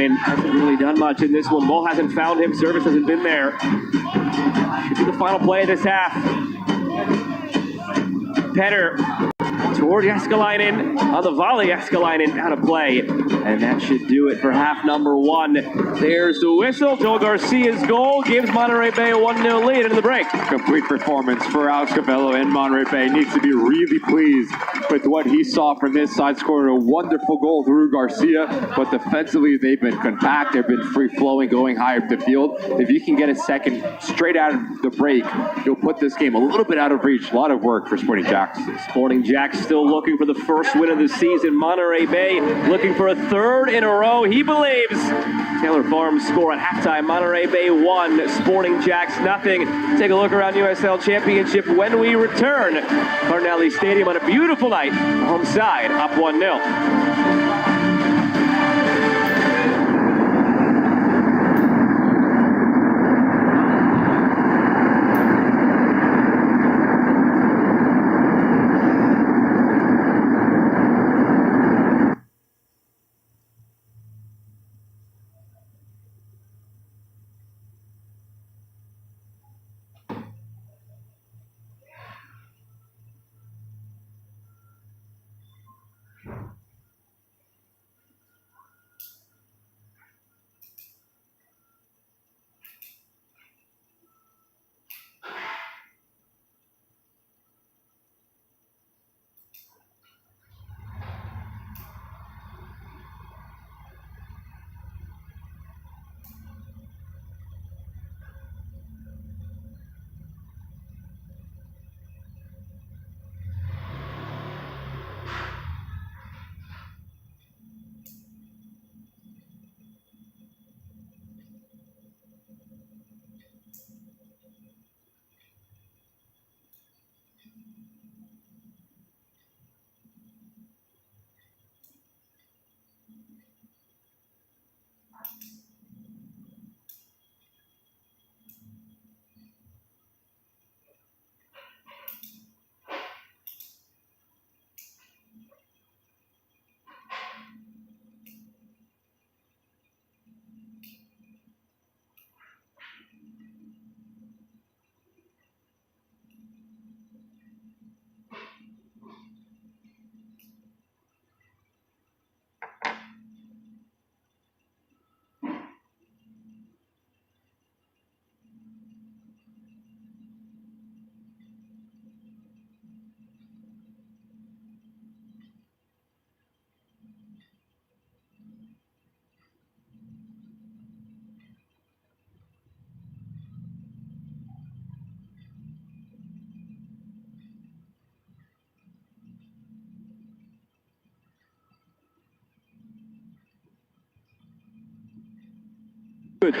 Speaker 4: Hasn't really done much in this one. Ball hasn't found him. Service hasn't been there. Should be the final play of this half. Petter toward Jääskeläinen on the volley. Jääskeläinen out of play. And that should do it for half number 1. There's the whistle. Joel Garcia's goal gives Monterey Bay a 1-0 lead into the break.
Speaker 5: Complete performance for Alex Cavello, and Monterey Bay needs to be really pleased with what he saw from this side, scoring a wonderful goal through Garcia. But defensively, they've been compact. They've been free-flowing, going high up the field. If you can get a second straight out of the break, you'll put this game a little bit out of reach. A lot of work for Sporting Jacks.
Speaker 4: Sporting Jacks Jacks still looking for the first win of the season. Monterey Bay looking for a third in a row. He believes. Taylor Farms score at halftime. Monterey Bay 1, Sporting Jacks nothing. Take a look around USL Championship when we return. Cardinale Stadium on a beautiful night. Home side up 1-0. Good.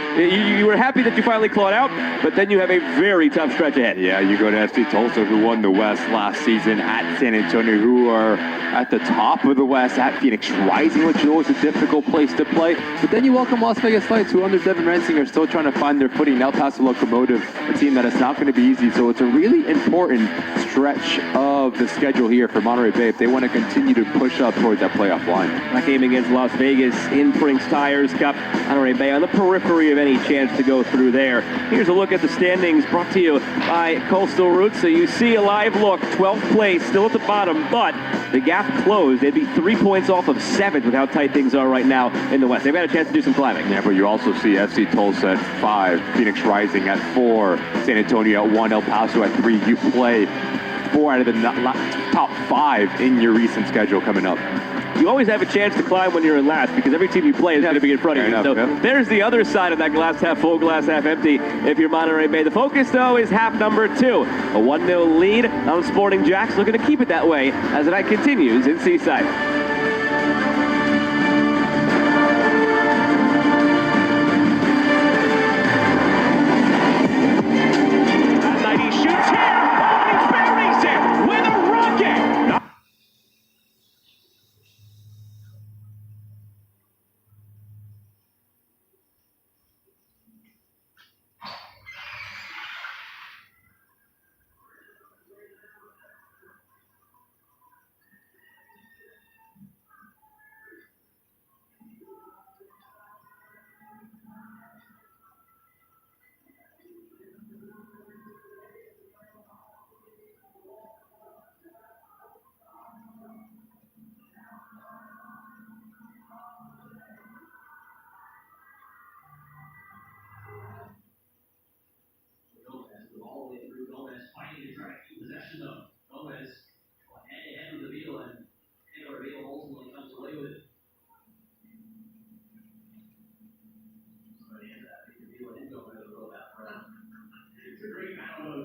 Speaker 4: You were happy that you finally clawed out, but then you have a very tough stretch ahead.
Speaker 5: Yeah, you go to FC Tulsa, who won the West last season, at San Antonio, who are at the top of the West, at Phoenix Rising, which is always a difficult place to play. But then you welcome Las Vegas Lights, who under Devin Rensing are still trying to find their footing. El Paso Locomotive, a team that is not going to be easy. So it's a really important stretch of the schedule here for Monterey Bay if they want to continue to push up towards that playoff line.
Speaker 4: That game against Las Vegas in Brinks Tires Cup. Monterey Bay on the periphery of any chance to go through there. Here's a look at the standings brought to you by Coastal Roots. So you see a live look, 12th place, still at the bottom, but the gap closed. They'd be 3 points off of 7th with how tight things are right now in the West. They've got a chance to do some climbing.
Speaker 5: Yeah, but you also see FC Tulsa at 5, Phoenix Rising at 4, San Antonio at 1, El Paso at 3. You play 4 out of the top 5 in your recent schedule coming up.
Speaker 4: You always have a chance to climb when you're in last because every team you play is going to be in front of you. So there's the other side of that glass half full, glass half empty if you're Monterey Bay. The focus, though, is half number 2. A 1-0 lead on Sporting Jacks, looking to keep it that way as the night continues in Seaside.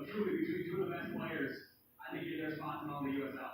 Speaker 7: Truly between two of the best players, I think in their spots in all the USL.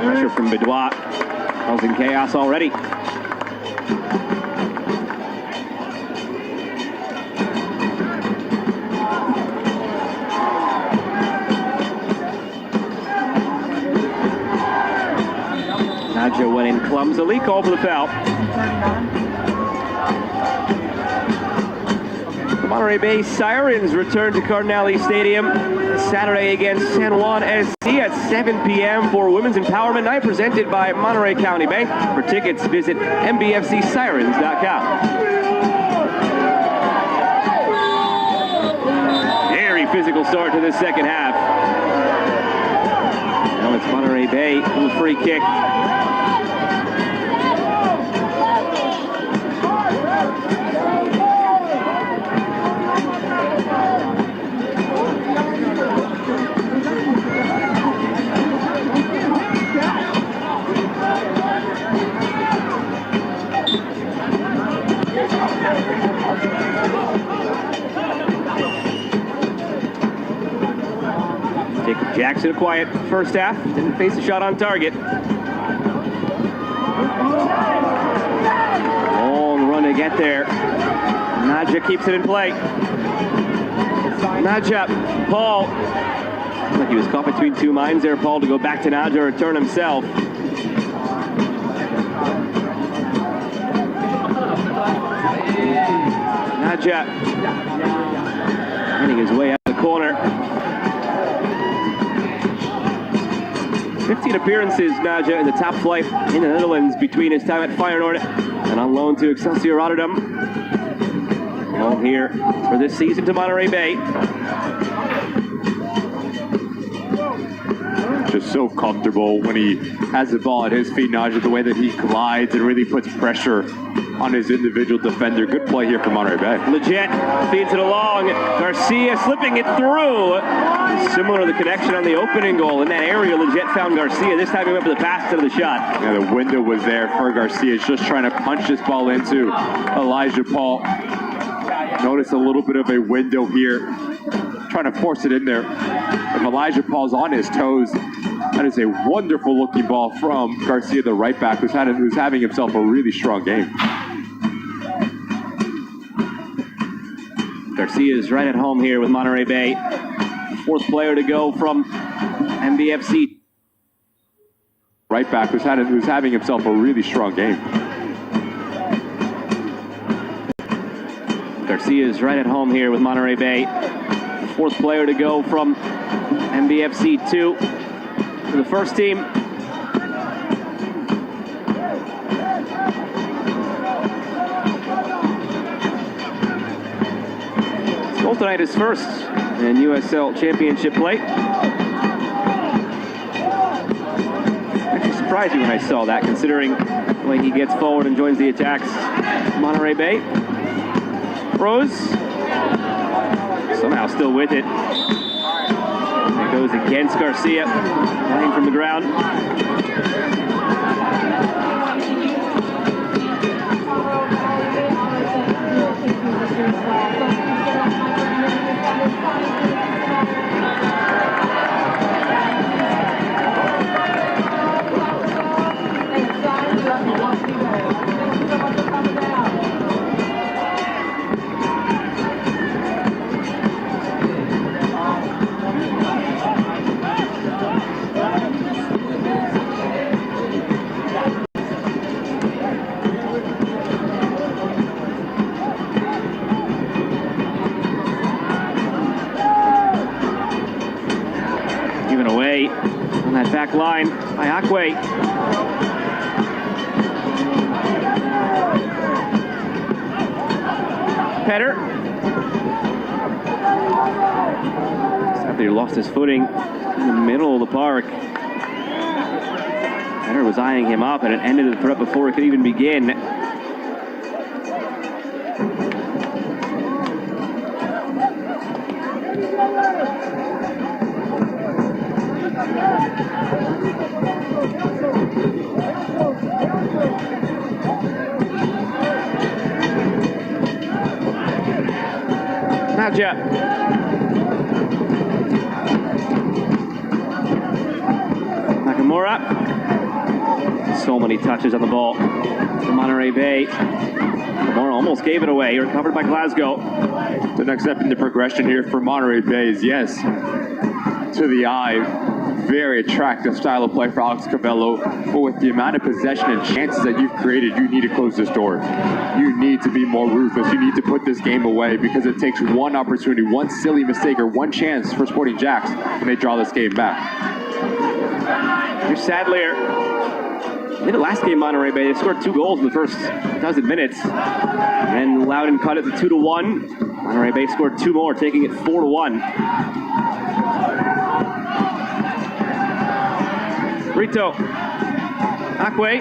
Speaker 4: Pressure from Bedouat Causing chaos already. Naja went in clumsily, called for the foul. The Monterey Bay Sirens return to Cardinale Stadium Saturday against San Juan SC at 7 p.m. for Women's Empowerment Night presented by Monterey County Bank. For tickets, visit mbfcsirens.com. Very physical start to the second half. Now it's Monterey Bay with a free kick. Jacob Jackson, a quiet first half. Didn't face a shot on target. Long run to get there. Naja keeps it in play. Naja, Paul. Looks like he was caught between two minds there, Paul, to go back to Naja, return himself. Naja finding his way out of the corner. 15 appearances, Naja, in the top flight in the Netherlands between his time at Feyenoord and on loan to Excelsior Rotterdam. Home here for this season to Monterey Bay.
Speaker 5: Just so comfortable when he has the ball at his feet, Naja, the way that he glides and really puts pressure on his individual defender. Good play here for Monterey Bay.
Speaker 4: Legit feeds it along. Garcia slipping it through. Similar to the connection on the opening goal. In that area, Legit found Garcia. This time he went for the pass instead of the shot.
Speaker 5: Yeah, the window was there for Garcia. He's just trying to punch this ball into Elijah Paul. Notice a little bit of a window here. Trying to force it in there. If Elijah Paul's on his toes, that is a wonderful looking ball from Garcia, the right back, who's having himself a really strong game.
Speaker 4: Garcia is right at home here with Monterey Bay. Fourth player to go from MBFC.
Speaker 5: Right back who's having himself a really strong game.
Speaker 4: Garcia is right at home here with Monterey Bay. Fourth player to go from MBFC 2 for the first team. Goal tonight is first in USL Championship play. Actually surprised me when I saw that, considering the way he gets forward and joins the attacks. Monterey Bay. Rose. Somehow still with it. It goes against Garcia, playing from the ground. On that back line by Akwe. Petter. Sadly, he lost his footing in the middle of the park. Petter was eyeing him up, and it ended the threat before it could even begin. Naja. Nakamura. So many touches on the ball for Monterey Bay. Lamar almost gave it away. Recovered by Glasgow.
Speaker 5: The next step in the progression here for Monterey Bay is, yes, to the eye, very attractive style of play for Alex Cabello, but with the amount of possession and chances that you've created, you need to close this door. You need to be more ruthless. You need to put this game away, because it takes one opportunity, one silly mistake, or one chance for Sporting Jacks, and they draw this game back.
Speaker 4: Here's Sadler. In the last game, Monterey Bay, they scored 2 goals in the first dozen minutes. And Loudon cut it to 2-1. Monterey Bay scored 2 more, taking it 4-1. Rito. Akwe.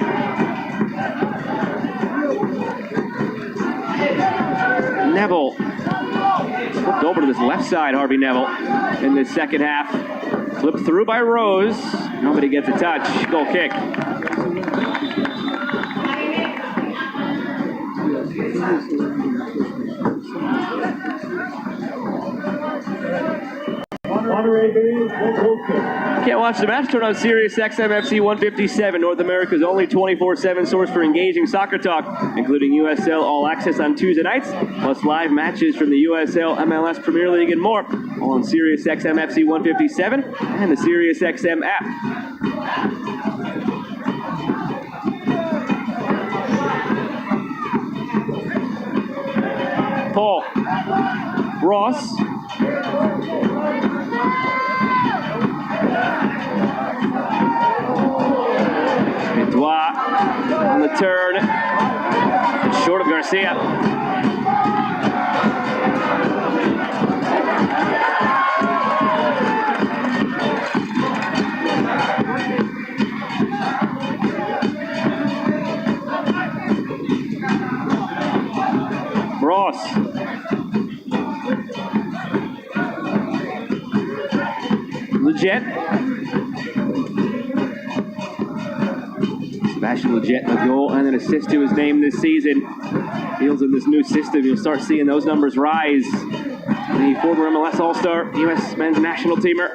Speaker 4: Neville. Flipped over to this left side, Harvey Neville, in the second half. Flipped through by Rose. Nobody gets a touch. Goal kick. Can't watch the match? Turn on Sirius XM FC 157, North America's only 24/7 source for engaging soccer talk, including USL All Access on Tuesday nights, plus live matches from the USL, MLS Premier League, and more, all on Sirius XM FC 157 and the Sirius XM app. Paul Ross. Edouard on the turn. It's short of Garcia. Ross. Leggett. Sebastian Leggett, a goal and an assist to his name this season. Feels in this new system, you'll start seeing those numbers rise. The former MLS All-Star, U.S. men's national teamer.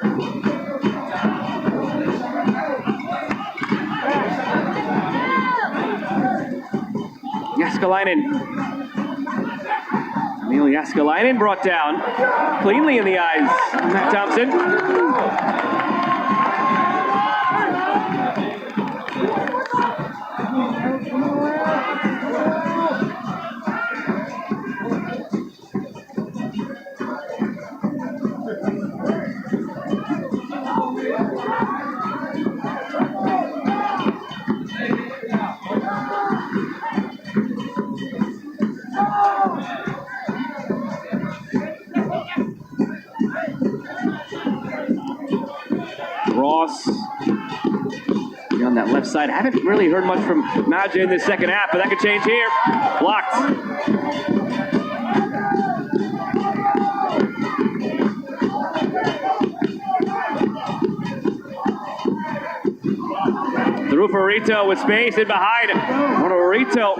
Speaker 4: Jaskalainen. Emil Jaskalainen brought down cleanly in the eyes of Matt Thompson. Ross on that left side. Haven't really heard much from Nadja in the second half, but that could change here. Blocked. Through for Rito with space in behind. Rito.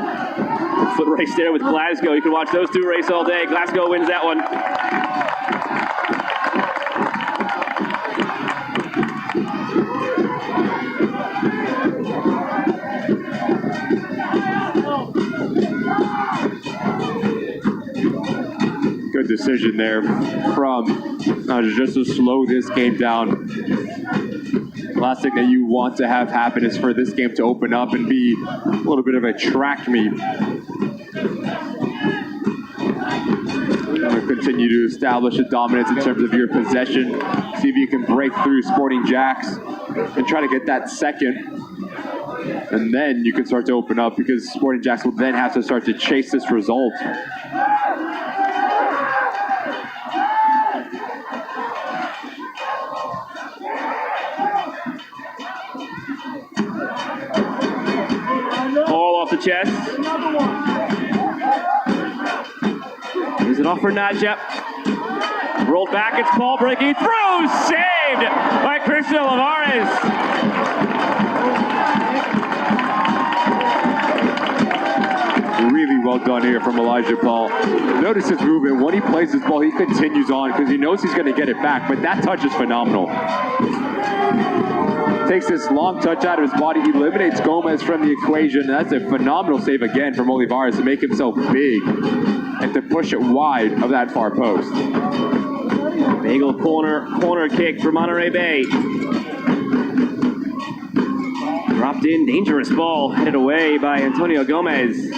Speaker 4: Foot race there with Glasgow. You can watch those two race all day. Glasgow wins that one.
Speaker 5: Good decision there from just to slow this game down. Last thing that you want to have happen is for this game to open up and be a little bit of a track meet. Continue to establish a dominance in terms of your possession. See if you can break through Sporting Jacks and try to get that second. And then you can start to open up, because Sporting Jacks will then have to start to chase this result.
Speaker 4: Ball off the chest. Is it off for Nadja? Rolled back, it's Paul breaking through, saved by Cristian Olivares.
Speaker 5: Really well done here from Elijah Paul. Notice his movement. When he plays this ball, he continues on because he knows he's going to get it back, but that touch is phenomenal. takes this long touch out of his body, eliminates Gomez from the equation. That's a phenomenal save again from Olivares to make himself big and to push it wide of that far post.
Speaker 4: Bagel corner kick for Monterey Bay. Dropped in, dangerous ball, headed away by Antonio Gomez.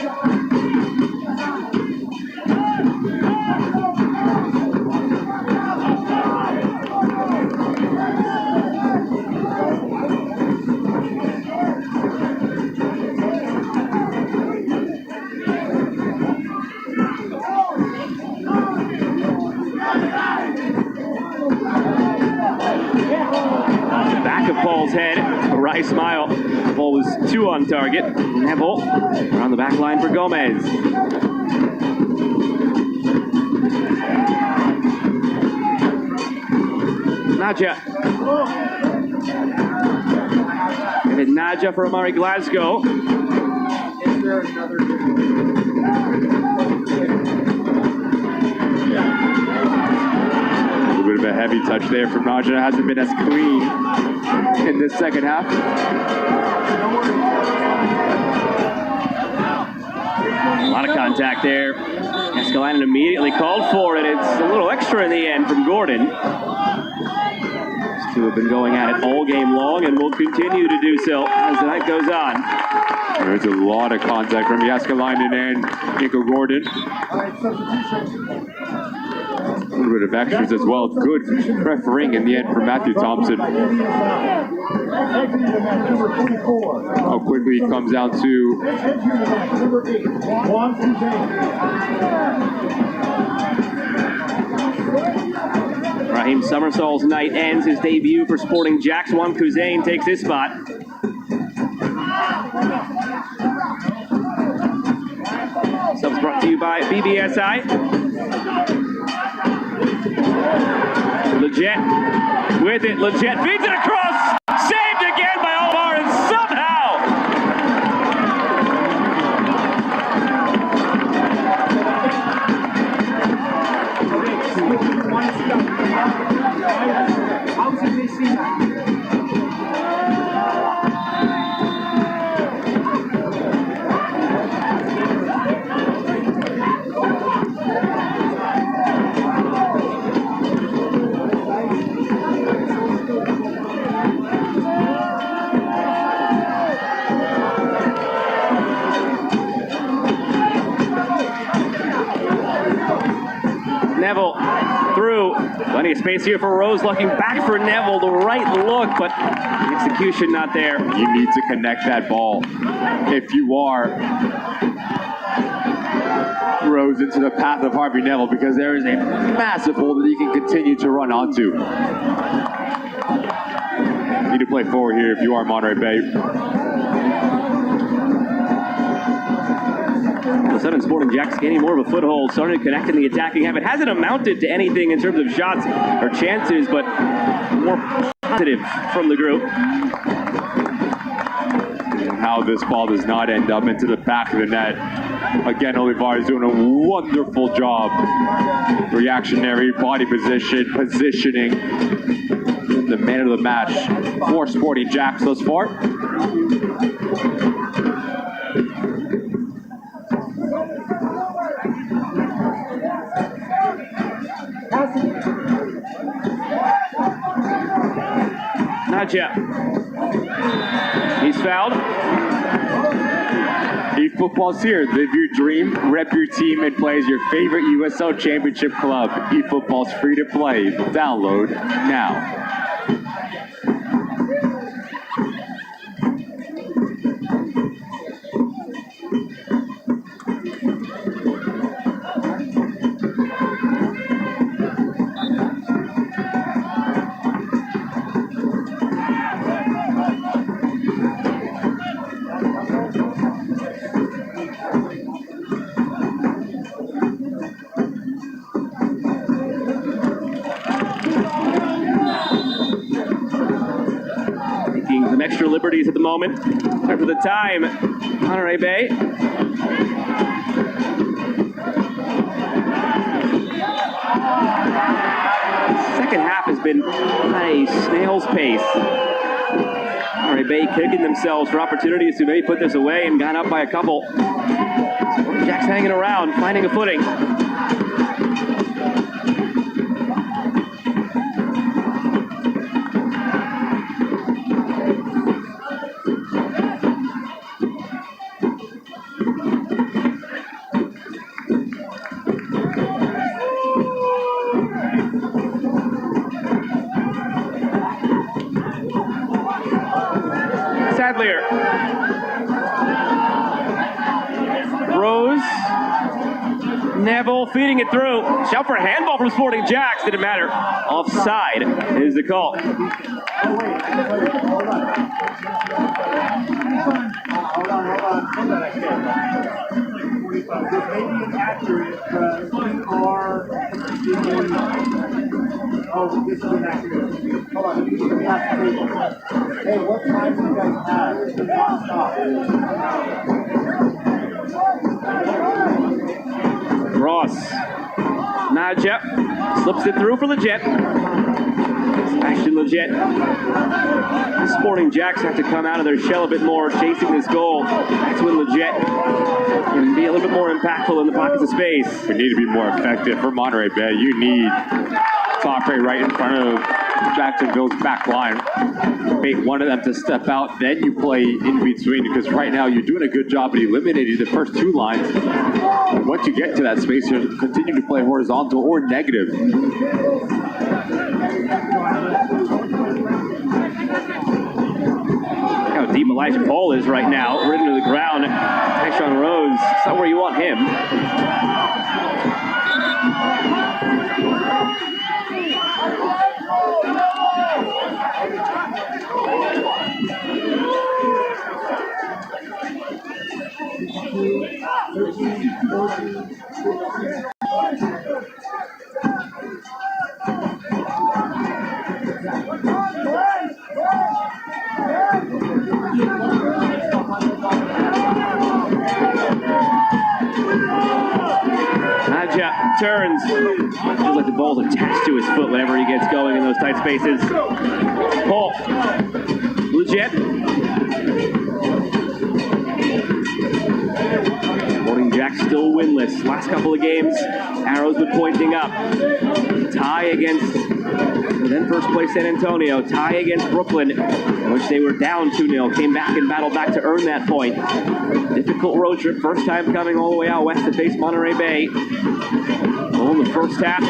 Speaker 4: Back of Paul's head, a wry smile. Ball was 2 on target. Neville around the back line for Gomez. Nadja. And it's Nadja for Amari Glasgow.
Speaker 7: Is there another?
Speaker 5: A little bit of a heavy touch there from Nadja. Hasn't been as clean in this second half.
Speaker 4: A lot of contact there. Escalanen immediately called for it. It's a little extra in the end from Gordon. These two have been going at it all game long and will continue to do so as the night goes on.
Speaker 5: There's a lot of contact from Escalanen and Nico Gordon. A little bit of extras as well. Good refereeing in the end for Matthew Thompson. How quickly he comes down to
Speaker 4: Raheem Summersol's night ends. His debut for Sporting Jacks. Juan Kuzain takes his spot. Subs brought to you by BBSI. Leggett with it. Leggett feeds it across. Saved again by Omar and somehow.
Speaker 7: How did they see that?
Speaker 4: Neville through. Plenty of space here for Rose, looking back for Neville. The right look, but the execution not there.
Speaker 5: you need to connect that ball. If you are Rose into the path of Harvey Neville, because there is a massive hole that he can continue to run onto. You need to play forward here if you are Monterey Bay.
Speaker 4: All of a sudden, Sporting Jacks gaining more of a foothold, starting to connect in the attacking half. It hasn't amounted to anything in terms of shots or chances, but more positive from the group.
Speaker 5: And how this ball does not end up into the back of the net. Again, Olivares doing a wonderful job. Reactionary body positioning. The man of the match for Sporting Jacks thus far.
Speaker 4: Nadja. He's fouled.
Speaker 5: eFootball's here. Live your dream, rep your team, and play as your favorite USL Championship club. eFootball's free to play. Download now.
Speaker 4: Some extra liberties at the moment. Sorry for the time. Monterey Bay. Second half has been at a snail's pace. Monterey Bay kicking themselves for opportunities to maybe put this away and got up by a couple. Sporting Jacks hanging around, finding a footing. Sadlier. Rose. Neville feeding it through. Shout for a handball from Sporting Jacks. Didn't matter. Offside is the call.
Speaker 7: This may be inaccurate, but we are oh, this is inaccurate. Hold on, let me get the classification. Hey, what time do you guys have? Stop.
Speaker 4: Ross. Najep slips it through for Legit. Sebastian Legit. The Sporting Jacks have to come out of their shell a bit more, chasing this goal. That's when Legit can be a little bit more impactful in the pockets of space.
Speaker 5: We need to be more effective for Monterey Bay. You need Monterey right in front of Jacksonville's back line. Wait one of them to step out, then you play in between, because right now you're doing a good job at eliminating the first two lines. Once you get to that space, you continue to play horizontal or negative.
Speaker 4: How deep Elijah Paul is right now, ridden to the ground. Tyshawn Rose, it's not where you want him. Nadja turns. Feels like the ball's attached to his foot whenever he gets going in those tight spaces. Paul. Legit. Sporting Jacks still winless. Last couple of games, arrows been pointing up. Tie against then first place San Antonio. Tie against Brooklyn, in which they were down 2-0. Came back and battled back to earn that point. Difficult road trip. First time coming all the way out west to face Monterey Bay. Well, in the first half,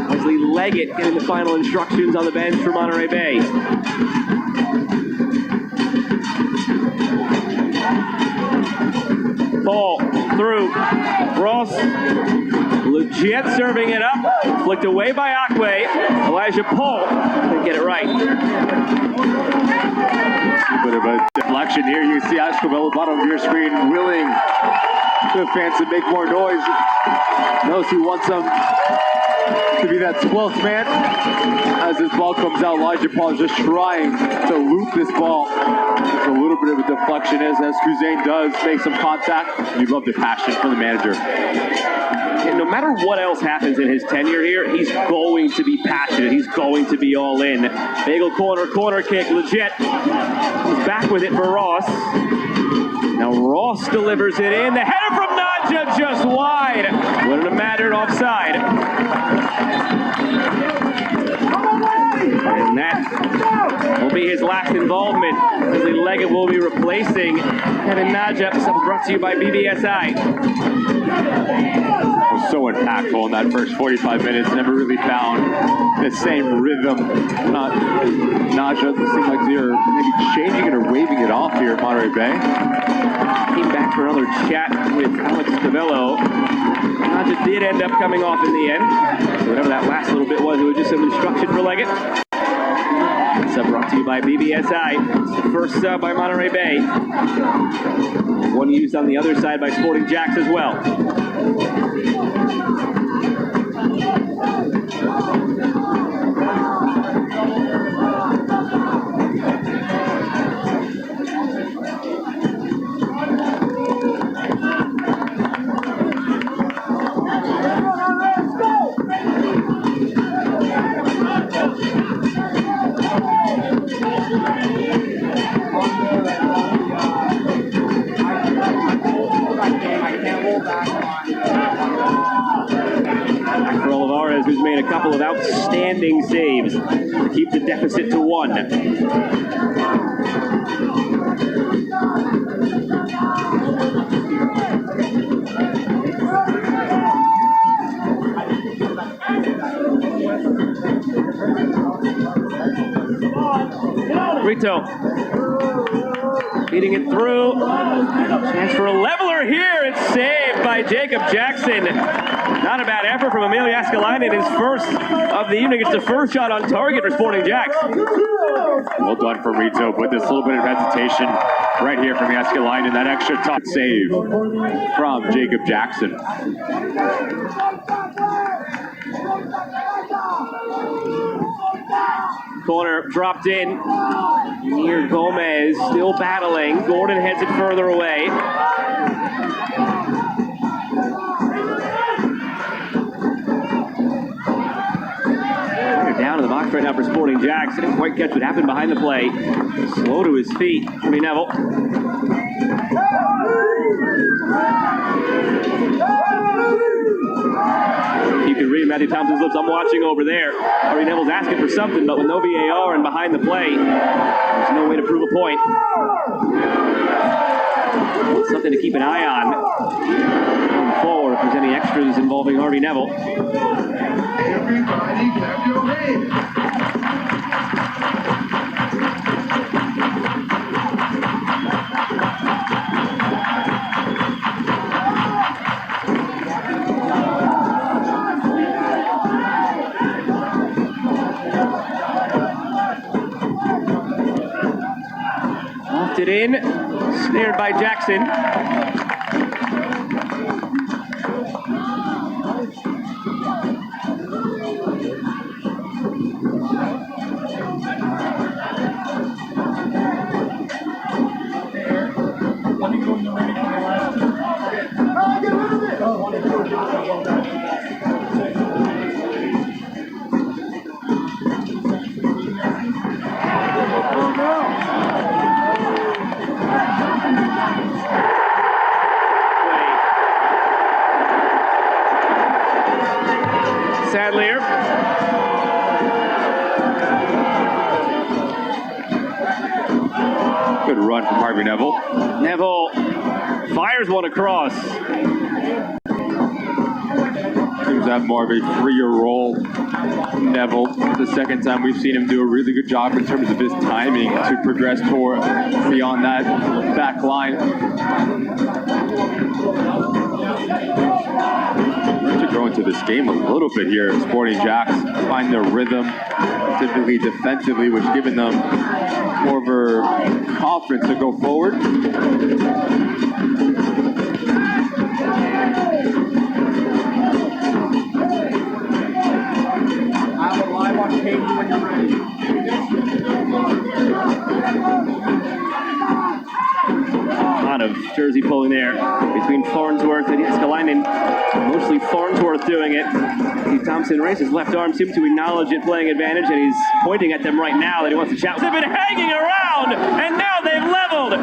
Speaker 4: Wesley Leggett getting the final instructions on the bench for Monterey Bay. Ball through. Ross. Legit serving it up. Flicked away by Akwe. Elijah Paul didn't get it right.
Speaker 5: A bit of a deflection here. You see Ashkabel bottom of your screen willing the fans to make more noise. Knows he wants them to be that 12th man. As this ball comes out, Elijah Paul is just trying to loop this ball. It's a little bit of a deflection as Kuzain does make some contact. You love the passion from the manager.
Speaker 4: And no matter what else happens in his tenure here, he's going to be passionate. He's going to be all in. Bagel corner kick, Legit. He's back with it for Ross. Now Ross delivers it in. The header from Nadja just wide. Wouldn't have mattered offside. And that will be his last involvement. Wesley Leggett will be replacing Kevin Nadja. Something brought to you by BBSI.
Speaker 5: Was so impactful in that first 45 minutes. Never really found the same rhythm. Nadja seemed like they're maybe changing it or waving it off here at Monterey Bay.
Speaker 4: Came back for another chat with Alex Cavello. Nadja did end up coming off in the end. So whatever that last little bit was, it was just some instruction for Leggett. Sub brought to you by BBSI. First sub by Monterey Bay. One used on the other side by Sporting Jacks as well. couple of outstanding saves to keep the deficit to 1. Rito feeding it through. Chance for a leveler here. It's saved by Jacob Jackson. Not a bad effort from Emil Jääskeläinen. His first of the evening. It's the first shot on target for Sporting Jacks.
Speaker 5: Well done from Rito, but this little bit of hesitation right here from Jääskeläinen. That extra top save from Jacob Jackson.
Speaker 4: Corner dropped in near Gomez, still battling. Gordon heads it further away. They're down in the box right now for Sporting Jacks. Didn't quite catch what happened behind the play. Slow to his feet, Harvey Neville. You can read Matthew Thompson's lips. I'm watching over there. Harvey Neville's asking for something, but with no VAR and behind the play, there's no way to prove a point. Something to keep an eye on going forward if there's any extras involving Harvey Neville.
Speaker 8: Everybody clap your hands.
Speaker 4: It in, snared by Jackson. Sadlier.
Speaker 5: Good run from Harvey Neville.
Speaker 4: Neville fires one across.
Speaker 5: Seems to have more of a freer role. Neville, the second time we've seen him do a really good job in terms of his timing to progress toward beyond that back line. To grow into this game a little bit here, Sporting Jacks find their rhythm, typically defensively, which given them more of a confidence to go forward.
Speaker 7: I will live on Katie when you're ready.
Speaker 4: A lot of jersey pulling there between Farnsworth and Jääskeläinen. Mostly Farnsworth doing it. Steve Thompson raised his left arm, seemed to acknowledge it playing advantage, and he's pointing at them right now that he wants to chat. They've been hanging around, and now they've leveled.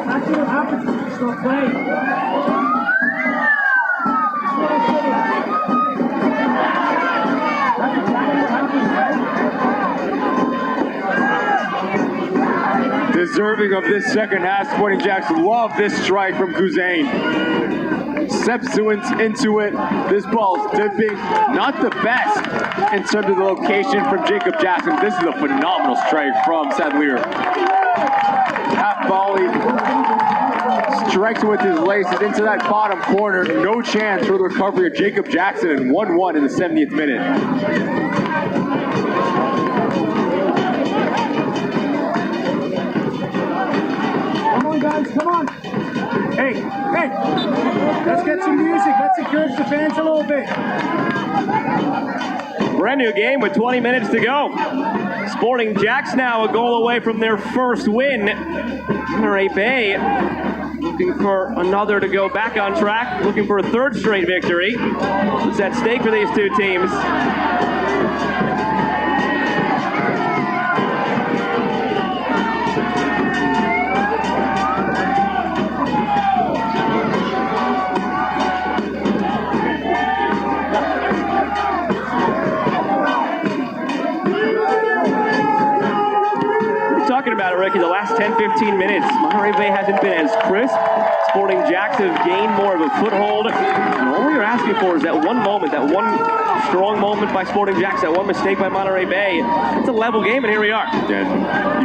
Speaker 7: That's what happens when you stop playing.
Speaker 5: Deserving of this second half, Sporting Jacks love this strike from Kuzain. Steps into it. This ball's dipping. Not the best in terms of the location from Jacob Jackson. This is a phenomenal strike from Sadlier. Half volley. Strikes with his laces into that bottom corner. No chance for the recovery of Jacob Jackson, and 1-1 in the 70th minute.
Speaker 7: Guys, come on. Hey, let's get some music. Let's encourage the fans a little bit.
Speaker 4: Brand new game with 20 minutes to go. Sporting Jacks now a goal away from their first win. Monterey Bay looking for another to go back on track, looking for a third straight victory. What's at stake for these two teams? talking about it, Ricky. The last 10-15 minutes, Monterey Bay hasn't been as crisp. Sporting Jacks have gained more of a foothold. And all you're asking for is that one moment, that one strong moment by Sporting Jacks, that one mistake by Monterey Bay. It's a level game, and here we are.
Speaker 5: And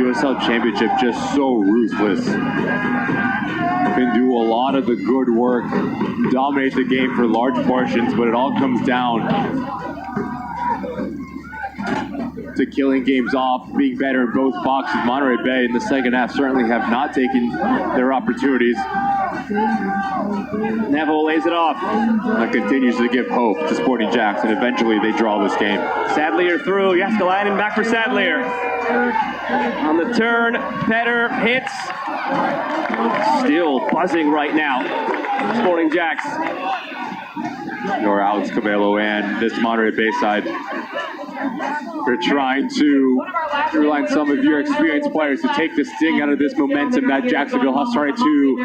Speaker 5: USL Championship just so ruthless. Can do a lot of the good work, dominate the game for large portions, but it all comes down to killing games off, being better in both boxes. Monterey Bay in the second half certainly have not taken their opportunities.
Speaker 4: Neville lays it off.
Speaker 5: That continues to give hope to Sporting Jacks, and eventually they draw this game.
Speaker 4: Sadlier through. Jaskalainen back for Sadlier. On the turn, Petter hits. Still buzzing right now. Sporting Jacks.
Speaker 5: Nor Alex Cabello and this Monterey Bay side. We're trying to rely on some of your experienced players to take the sting out of this momentum that Jacksonville has started to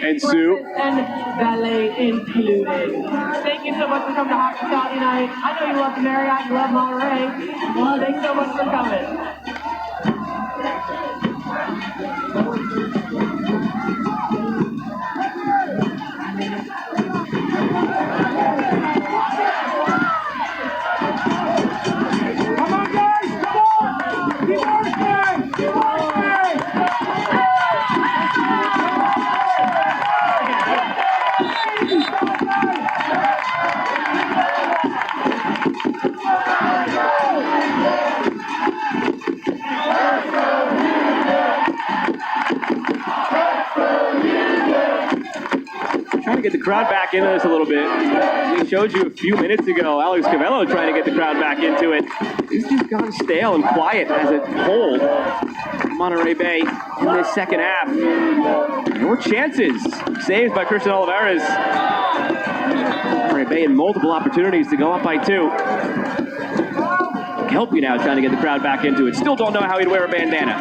Speaker 5: ensue.
Speaker 6: And ballet included. Thank you so much for coming to hospitality night. I know you love the Marriott, you love Monterey. Thanks so much for coming.
Speaker 4: Trying to get the crowd back into this a little bit. We showed you a few minutes ago, Alex Cavello trying to get the crowd back into it. It's just gone stale and quiet as a whole. Monterey Bay in this second half. More chances. Saves by Christian Olivares. Monterey Bay in multiple opportunities to go up by 2. Help you now trying to get the crowd back into it. Still don't know how he'd wear a bandana.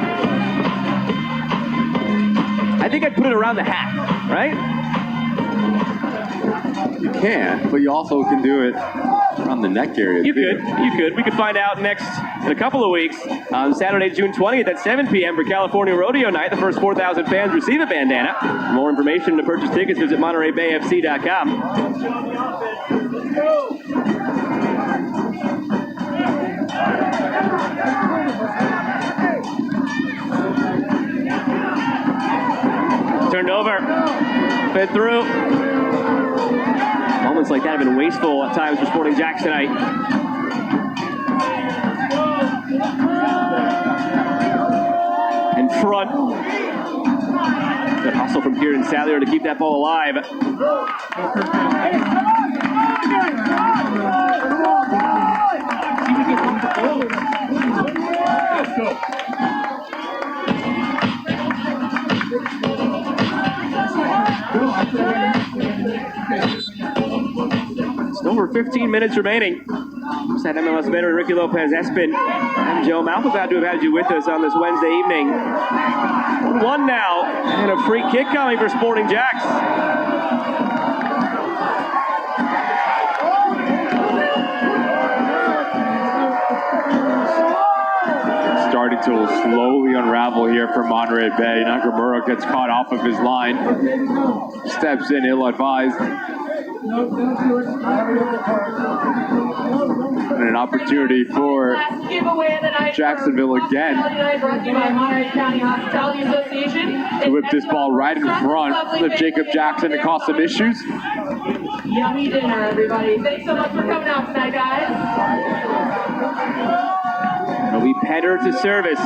Speaker 4: I think I'd put it around the hat, right?
Speaker 5: You can, but you also can do it around the neck area.
Speaker 4: You could. We could find out in a couple of weeks on Saturday, June 20th at 7 p.m. for California Rodeo Night. The first 4,000 fans receive a bandana. For more information to purchase tickets, visit montereybayfc.com. Turned over. Fed through. Moments like that have been wasteful at times for Sporting Jacks tonight. In front. Good hustle from Kieran Sadlier to keep that ball alive. It's over 15 minutes remaining. It's that MLS veteran Ricky Lopez Espin and Joe Malcolm glad to have had you with us on this Wednesday evening. 1 now, and a free kick coming for Sporting Jacks.
Speaker 5: Starting to slowly unravel here for Monterey Bay. Nakamura gets caught off of his line. Steps in ill-advised. And an opportunity for Jacksonville again to whip this ball right in front of Jacob Jackson and cause some issues.
Speaker 6: Yummy dinner, everybody. Thanks so much for coming out tonight, guys.
Speaker 4: It'll be Petter to service.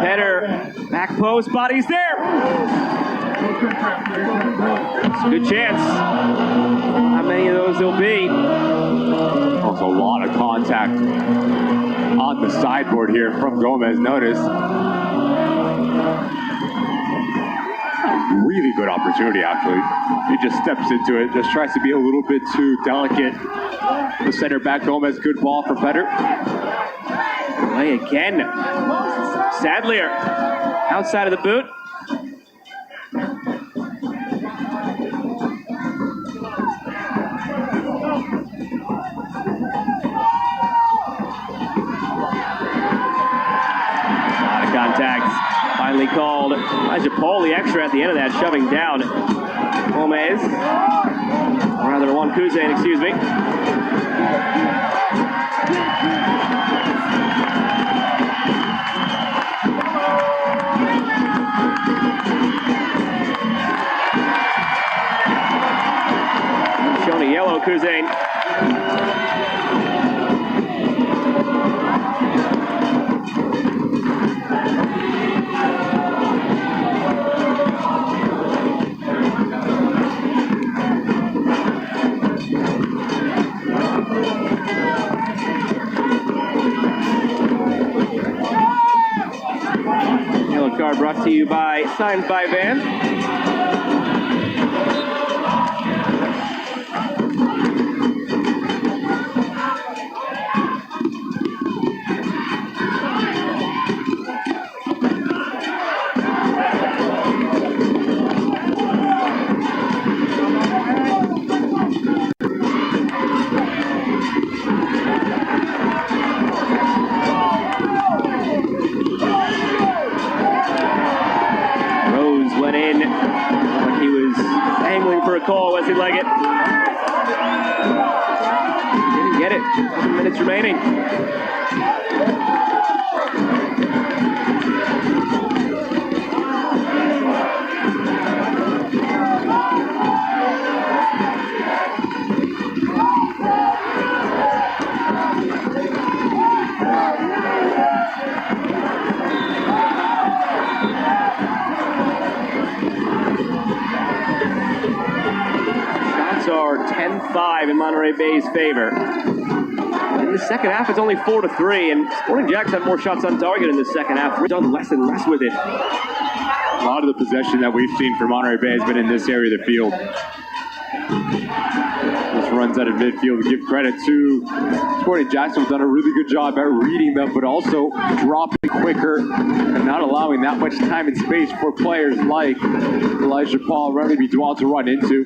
Speaker 4: Petter, back post, body's there. It's a good chance. How many of those there'll be?
Speaker 5: Also a lot of contact on the sideboard here from Gomez. Notice. Really good opportunity, actually. He just steps into it, just tries to be a little bit too delicate. The center back, Gomez, good ball for Petter.
Speaker 4: Play again. Sadlier, outside of the boot. Contact finally called. Elijah Paul, the extra at the end of that, shoving down Gomez. Or rather, Juan Kuzain, excuse me. Shown a yellow, Kuzain. Yellow card brought to you by Signs by Van. Went in like he was angling for a call. Wesley Leggett didn't get it. 7 minutes remaining. Are 10-5 in Monterey Bay's favor. In the second half, it's only 4-3, and Sporting Jacks had more shots on target in the second half. We've done less and less with it.
Speaker 5: A lot of the possession that we've seen for Monterey Bay has been in this area of the field. This runs out of midfield. We give credit to Sporting Jacksonville, done a really good job at reading them, but also dropping quicker and not allowing that much time and space for players like Elijah Paul, Riley Bidwell to run into.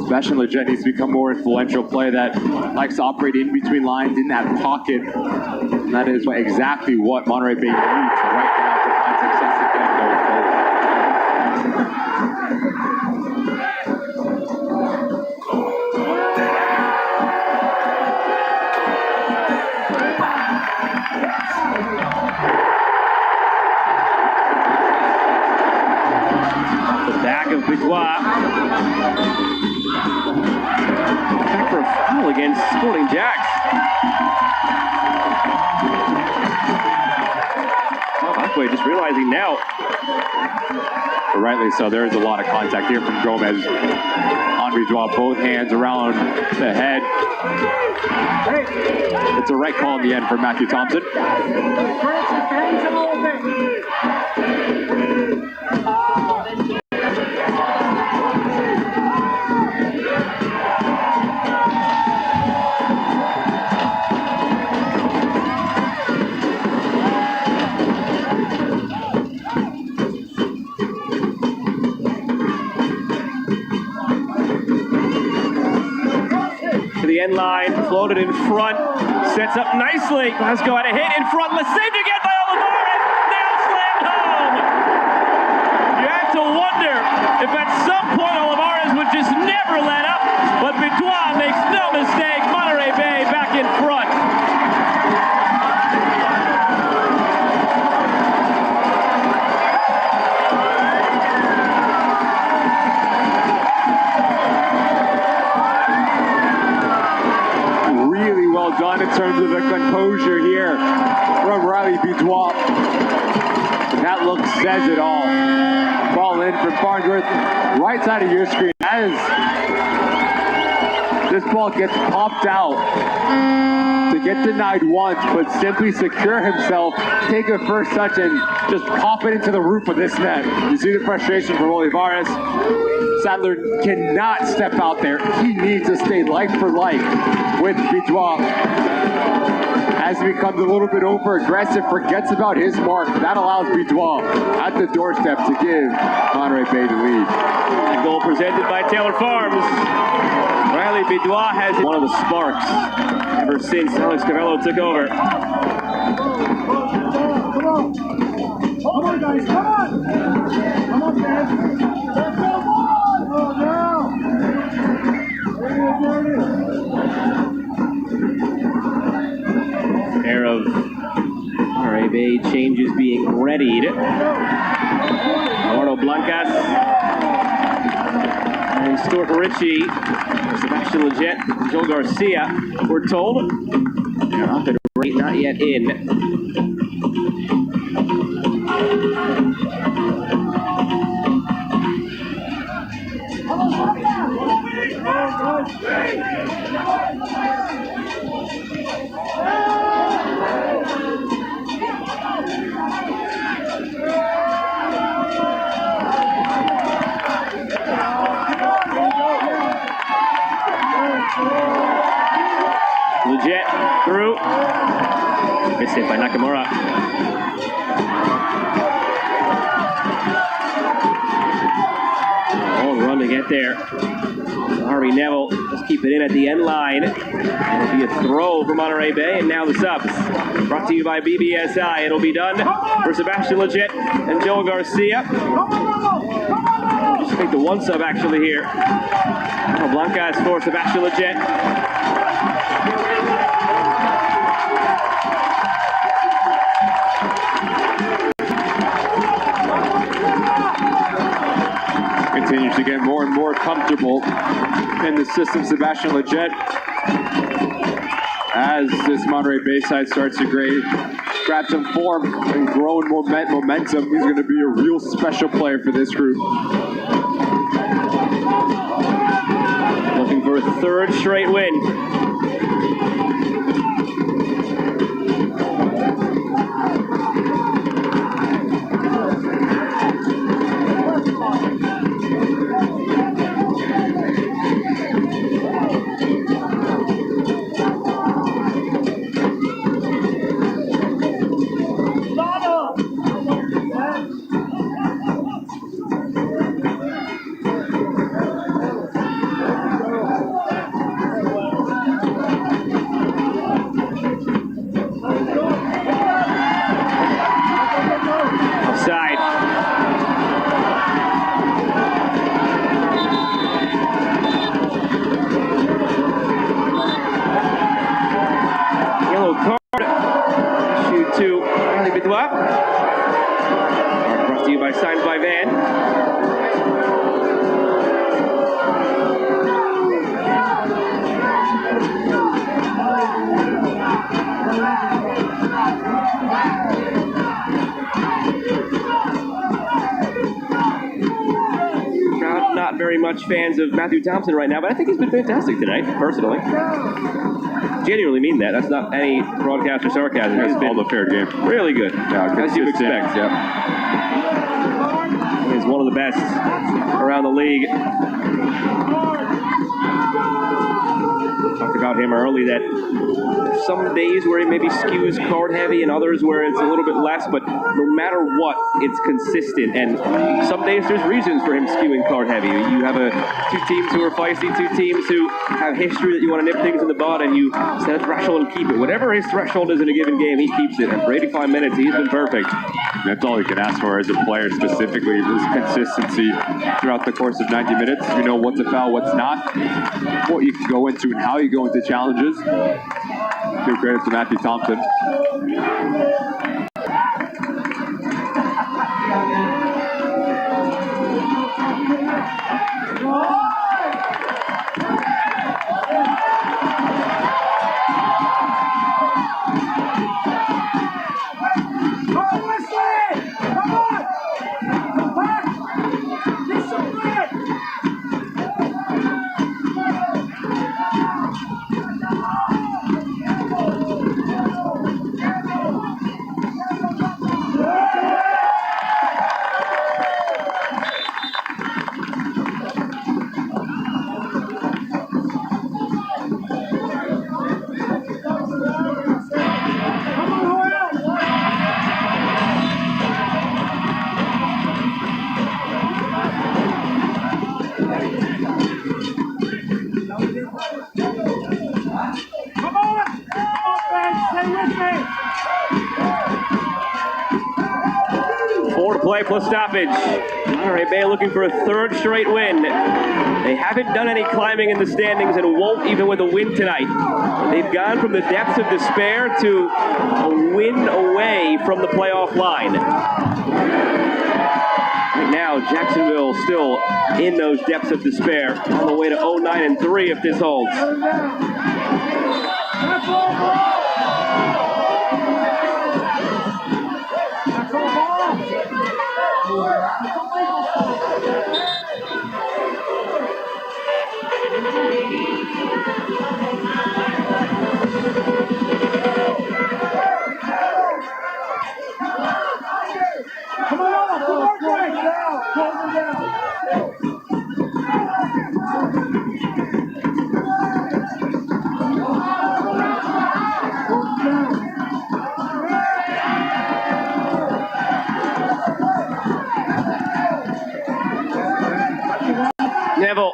Speaker 5: Sebastian Leggett needs to become more influential player that likes to operate in between lines in that pocket. And that is exactly what Monterey Bay needs right now to find success again going forward.
Speaker 4: The back of Bidwell. Back for a foul against Sporting Jacks. Oh, Huckway just realizing now.
Speaker 5: But rightly so, there is a lot of contact here from Gomez. On Bidwell, both hands around the head. It's a right call in the end for Matthew Thompson.
Speaker 4: To the end line, floated in front, sets up nicely. Glasgow had a hit in front, saved again by Olivares, now slammed home. You had to wonder if at some point Olivares would just never let up, but Bidwell makes no mistake. Monterey Bay back in front.
Speaker 5: Done in terms of the composure here from Riley Bidwell. That look says it all. Ball in from Farnsworth, right side of your screen. As this ball gets popped out to get denied once, but simply secure himself, take a first touch and just pop it into the roof of this net. You see the frustration from Olivares. Sadler cannot step out there. He needs to stay like for like with Bidwell. As he becomes a little bit over-aggressive, forgets about his mark. That allows Bidwell at the doorstep to give Monterey Bay the lead.
Speaker 4: A goal presented by Taylor Farms. Riley Bidwell has one of the sparks ever since Alex Cavello took over.
Speaker 7: Come on, guys, come on! Come on, fans! Let's go, on! Oh, no!
Speaker 4: Pair of Monterey Bay changes being readied. Eduardo Blancas and Stuart Ritchie, Sebastian Leggett, and Joel Garcia, we're told. They're up and ready, not yet in. Leggett through. Missed it by Nakamura. Long run to get there. Harvey Neville, let's keep it in at the end line. It'll be a throw for Monterey Bay, and now the subs. Brought to you by BBSI. It'll be done for Sebastian Leggett and Joel Garcia. Just take the one sub actually here. Blancas for Sebastian Leggett.
Speaker 5: Continues to get more and more comfortable in the system. Sebastian Leggett, as this Monterey Bay side starts to grab some form and growing momentum, he's going to be a real special player for this group.
Speaker 4: Looking for a third straight win. Brought to you by Signs by Van. Not very much fans of Matthew Thompson right now, but I think he's been fantastic tonight, personally. Genuinely mean that. That's not any broadcast or sarcasm. He's been
Speaker 5: all the fair game.
Speaker 4: Really good, as you expect.
Speaker 5: Yep.
Speaker 4: He's one of the best around the league. Talked about him early that some days where he maybe skews card heavy and others where it's a little bit less, but no matter what, it's consistent. And some days there's reasons for him skewing card heavy. You have two teams who are feisty, two teams who have history that you want to nip things in the bud, and you set a threshold and keep it. Whatever his threshold is in a given game, he keeps it. And for 85 minutes, he's been perfect.
Speaker 5: That's all you can ask for as a player, specifically is consistency throughout the course of 90 minutes. You know what's a foul, what's not, what you can go into and how you go into challenges. Give credit to Matthew Thompson.
Speaker 4: play plus stoppage. Monterey Bay looking for a third straight win. They haven't done any climbing in the standings and won't even with a win tonight. They've gone from the depths of despair to a win away from the playoff line. Right now, Jacksonville still in those depths of despair, on the way to 0-9-3 if this holds. Neville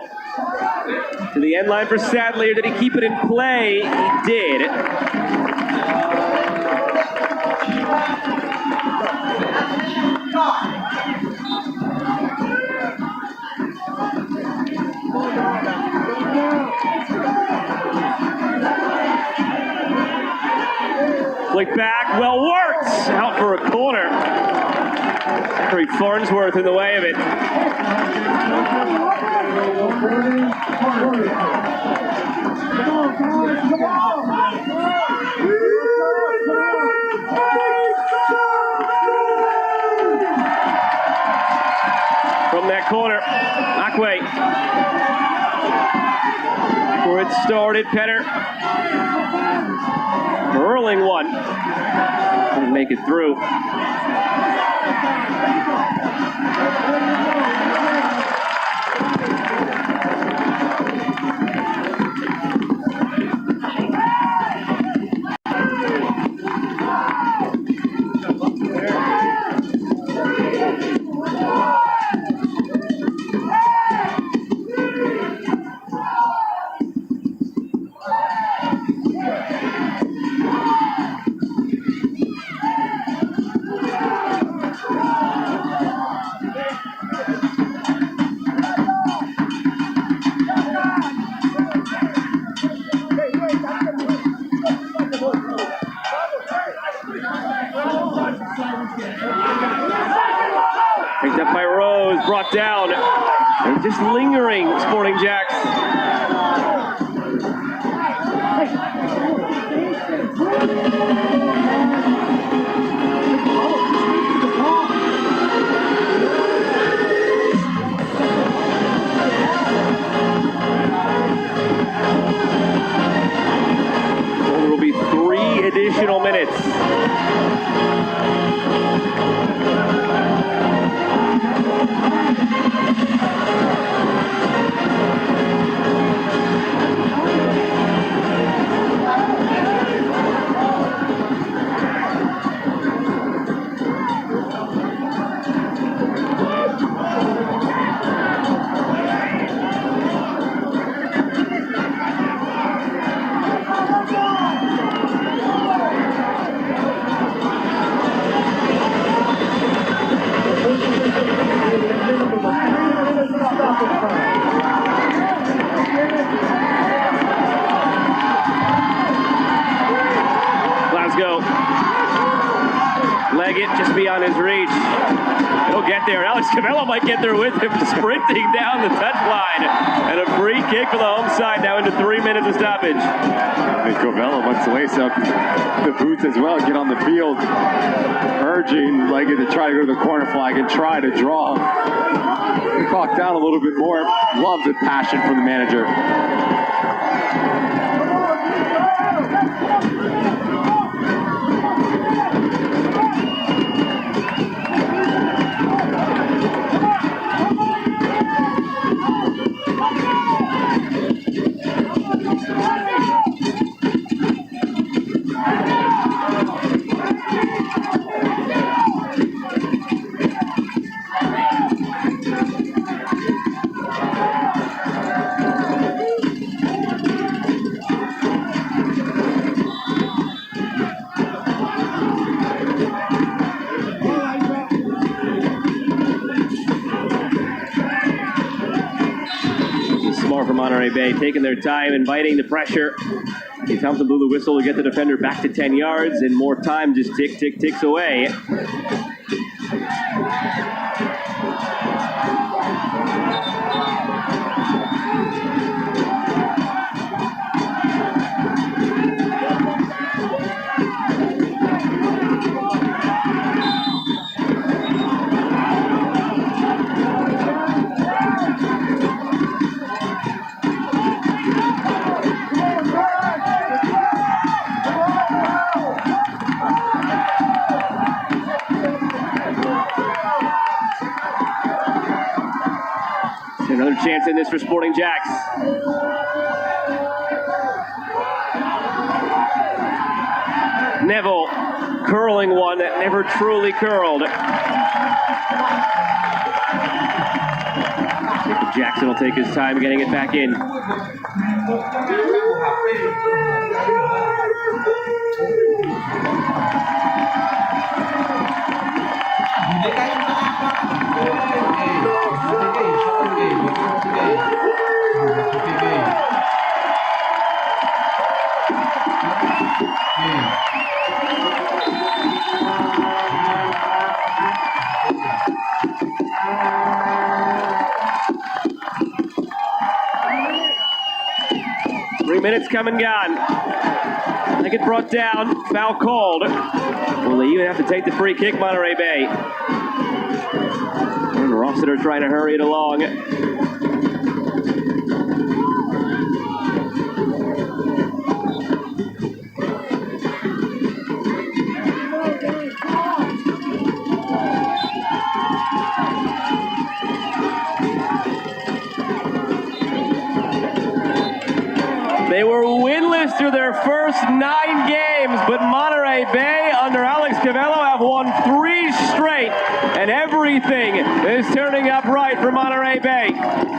Speaker 4: to the end line for Sadler. Did he keep it in play? He did. Flick back, well worked. Out for a corner. Zachary Farnsworth in the way of it. From that corner, Akwe. Where it started, Penner. Hurling one. Couldn't make it through. Picked up by Rose, brought down. They're just lingering, Sporting Jacks. So there will be 3 additional minutes. Glasgow. Leggett just beyond his reach. He'll get there. Alex Camello might get there with him, sprinting down the touchline. And a free kick for the home side now into 3 minutes of stoppage.
Speaker 5: And Camello wants to lace up the boots as well, get on the field, urging Leggett to try to go to the corner flag and try to draw. The clock down a little bit more. Loves the passion from the manager.
Speaker 4: Monterey Bay taking their time, inviting the pressure. He tells them blew the whistle to get the defender back to 10 yards, and more time just ticks away. Another chance in this for Sporting Jacks. Neville curling one that never truly curled. Jacob Jackson will take his time getting it back in. Minutes come and gone. They get brought down, foul called. Will they even have to take the free kick, Monterey Bay? And Rossiter trying to hurry it along. They were winless through their first 9 games, but Monterey Bay under Alex Cavello have won 3 straight, and everything is turning up right for Monterey Bay.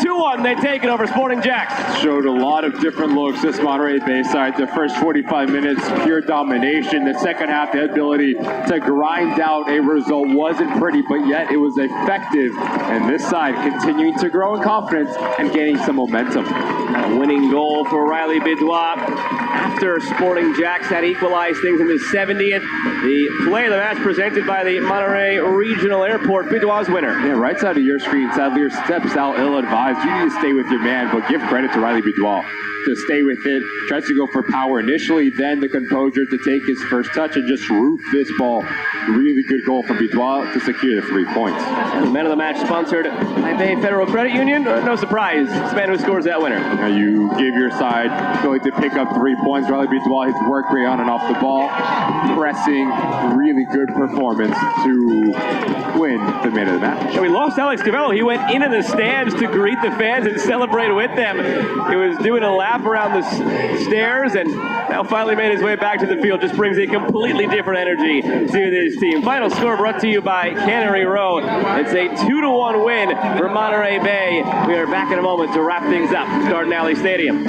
Speaker 4: 2-1, they take it over Sporting Jacks.
Speaker 5: Showed a lot of different looks this Monterey Bay side. The first 45 minutes, pure domination. The second half, the ability to grind out a result wasn't pretty, but yet it was effective. And this side continuing to grow in confidence and gaining some momentum.
Speaker 4: A winning goal for Riley Bidois after Sporting Jacks had equalized things in the 70th. The play of the match presented by the Monterey Regional Airport. Bidois' winner.
Speaker 5: Yeah, right side of your screen, Sadlier steps out ill-advised. You need to stay with your man, but give credit to Riley Bidois to stay with it. Tries to go for power initially, then the composure to take his first touch and just roof this ball. Really good goal from Bidois to secure the 3 points.
Speaker 4: And the man of the match sponsored by Bay Federal Credit Union. No surprise, it's the man who scores that winner.
Speaker 5: Now you give your side going to pick up 3 points. Riley Bidois, his work rate on and off the ball. Pressing, really good performance to win the man of the match.
Speaker 4: And we lost Alex Cavello. He went into the stands to greet the fans and celebrate with them. He was doing a lap around the stairs and now finally made his way back to the field. Just brings a completely different energy to this team. Final score brought to you by Cannery Row. It's a 2-1 win for Monterey Bay. We are back in a moment to wrap things up. Garden Alley Stadium.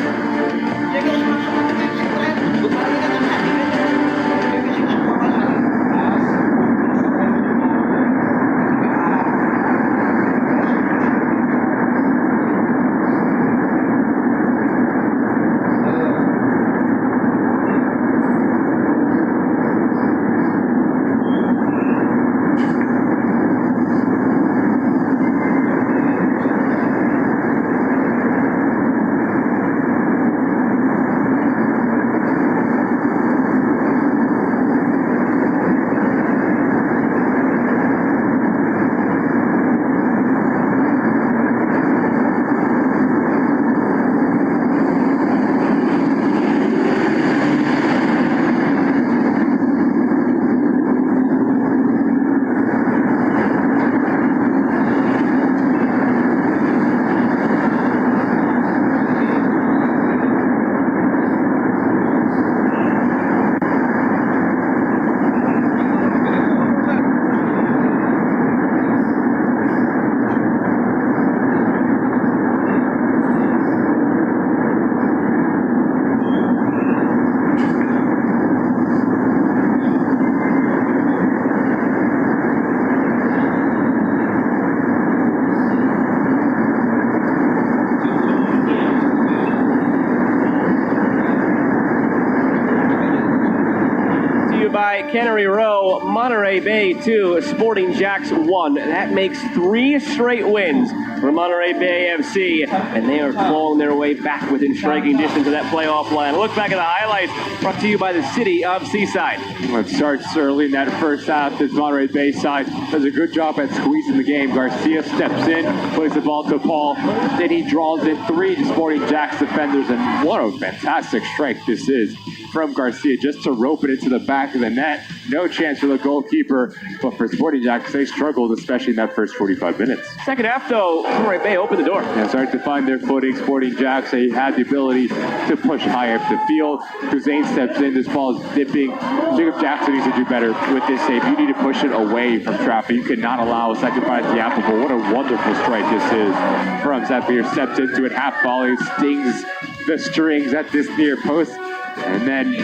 Speaker 4: Cannery Row, Monterey Bay 2, Sporting Jacks 1. That makes 3 straight wins for Monterey Bay FC, and they are clawing their way back within striking distance of that playoff line. A look back at the highlights brought to you by the City of Seaside.
Speaker 5: Well, it starts early in that first half. This Monterey Bay side does a good job at squeezing the game. Garcia steps in, plays the ball to Paul, then he draws in 3 Sporting Jacks defenders, and what a fantastic strike this is from Garcia, just to rope it into the back of the net. No chance for the goalkeeper, but for Sporting Jacks, they struggled, especially in that first 45 minutes.
Speaker 4: Second half, though, Monterey Bay opened the door.
Speaker 5: And started to find their footing. Sporting Jacks, they had the ability to push high up the field. Kuzane steps in, this ball is dipping. Jacob Jackson needs to do better with this save. You need to push it away from traffic. You cannot allow a second bite at the apple, but what a wonderful strike this is from Zephyr. Steps into it, half volley, stings the strings at this near post. And then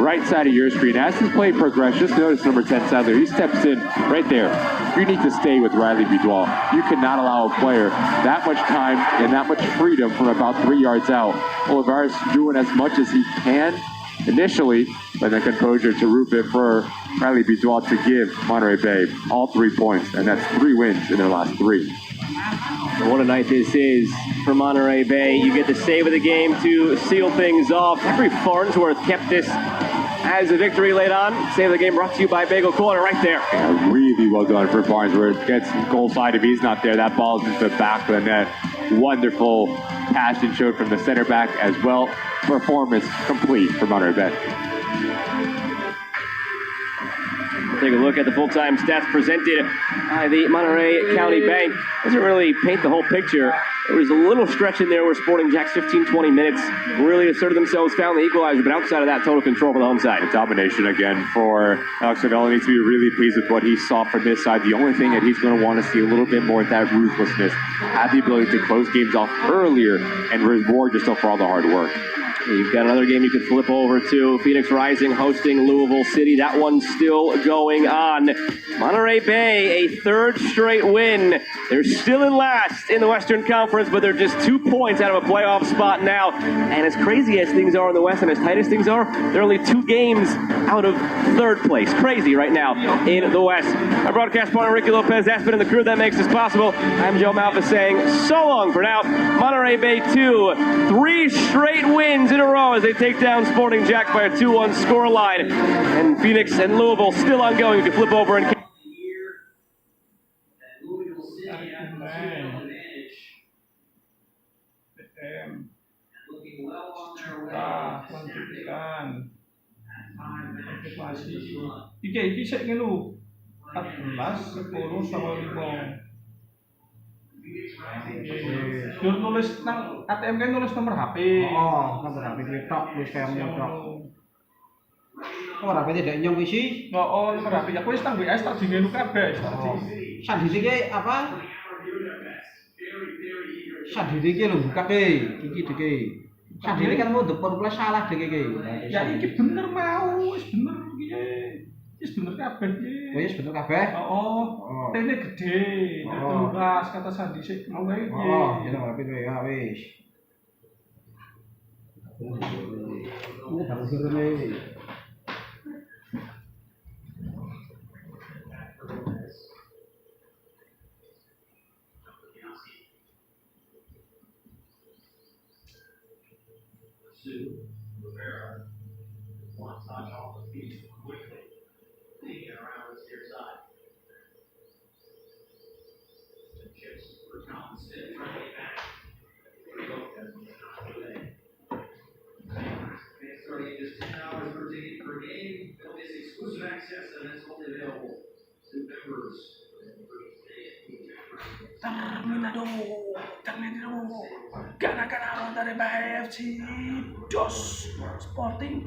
Speaker 5: right side of your screen, as his play progresses, just notice number 10 Sadler. He steps in right there. You need to stay with Riley Bidois. You cannot allow a player that much time and that much freedom from about 3 yards out. Olivares doing as much as he can initially, but then composure to root it for Riley Bidois to give Monterey Bay all 3 points, and that's 3 wins in their last 3.
Speaker 4: What a night this is for Monterey Bay. You get the save of the game to seal things off. Jeffrey Farnsworth kept this as a victory late on. Save of the game brought to you by Bagel Corner right there.
Speaker 5: Yeah, really well done for Farnsworth. Gets goal side if he's not there. That ball is into the back of the net. Wonderful passion showed from the center back as well. Performance complete for Monterey Bay.
Speaker 4: Take a look at the full-time stats presented by the Monterey County Bank. Doesn't really paint the whole picture. There was a little stretch in there where Sporting Jacks 15-20 minutes really asserted themselves, found the equalizer, but outside of that, total control for the home side.
Speaker 5: Domination again for Alex Novello. Needs to be really pleased with what he saw from this side. The only thing that he's going to want to see a little bit more of that ruthlessness, have the ability to close games off earlier and reward yourself for all the hard work.
Speaker 4: You've got another game you can flip over to. Phoenix Rising hosting Louisville City. That one's still going on. Monterey Bay, a 3rd straight win. They're still in last in the Western Conference, but they're just 2 points out of a playoff spot now. And as crazy as things are in the West and as tight as things are, they're only 2 games out of 3rd place. Crazy right now in the West. Our broadcast partner, Ricky Lopez, Aspen, and the crew that makes this possible. I'm Joe Malfa saying so long for now. Monterey Bay 2, 3 straight wins in a row as they take down Sporting Jack by a 2-1 scoreline. And Phoenix and Louisville still ongoing. You can flip over and
Speaker 7: looking well on their way.
Speaker 8: Iki sik ngene 14, 10 sama 5. Dur nulis nang ATM kan nulis nomor HP.
Speaker 7: Oh, nomor HP kuwi tok wis kaya ngono tok. Nomor HP tidak nyong isi.
Speaker 8: Oh, nomor HP ya wis tang WS tak dingenu kabeh.
Speaker 7: Sandiri ki apa? Sandiri ki lho bukake iki dike. Sandiri kan mau depan pula salah dike iki.
Speaker 8: Ya iki bener mau, wis bener iki. Wis bener kabeh iki.
Speaker 7: Oh, wis bener kabeh.
Speaker 8: Oh. Tene gede, terus kata Sandi sik mau iki.
Speaker 7: Oh, ya nomor HP kuwi ya wis. Ini baru kirene.
Speaker 9: Rivera wants to touch off the feet quickly, taking it around his near side. Chips for Thompson, trying to get back. Fans starting at just $10 per ticket per game. They'll miss exclusive access, and that's only available to members.
Speaker 8: Terminado, gara-gara Monterey Bay FC, Jos Sporting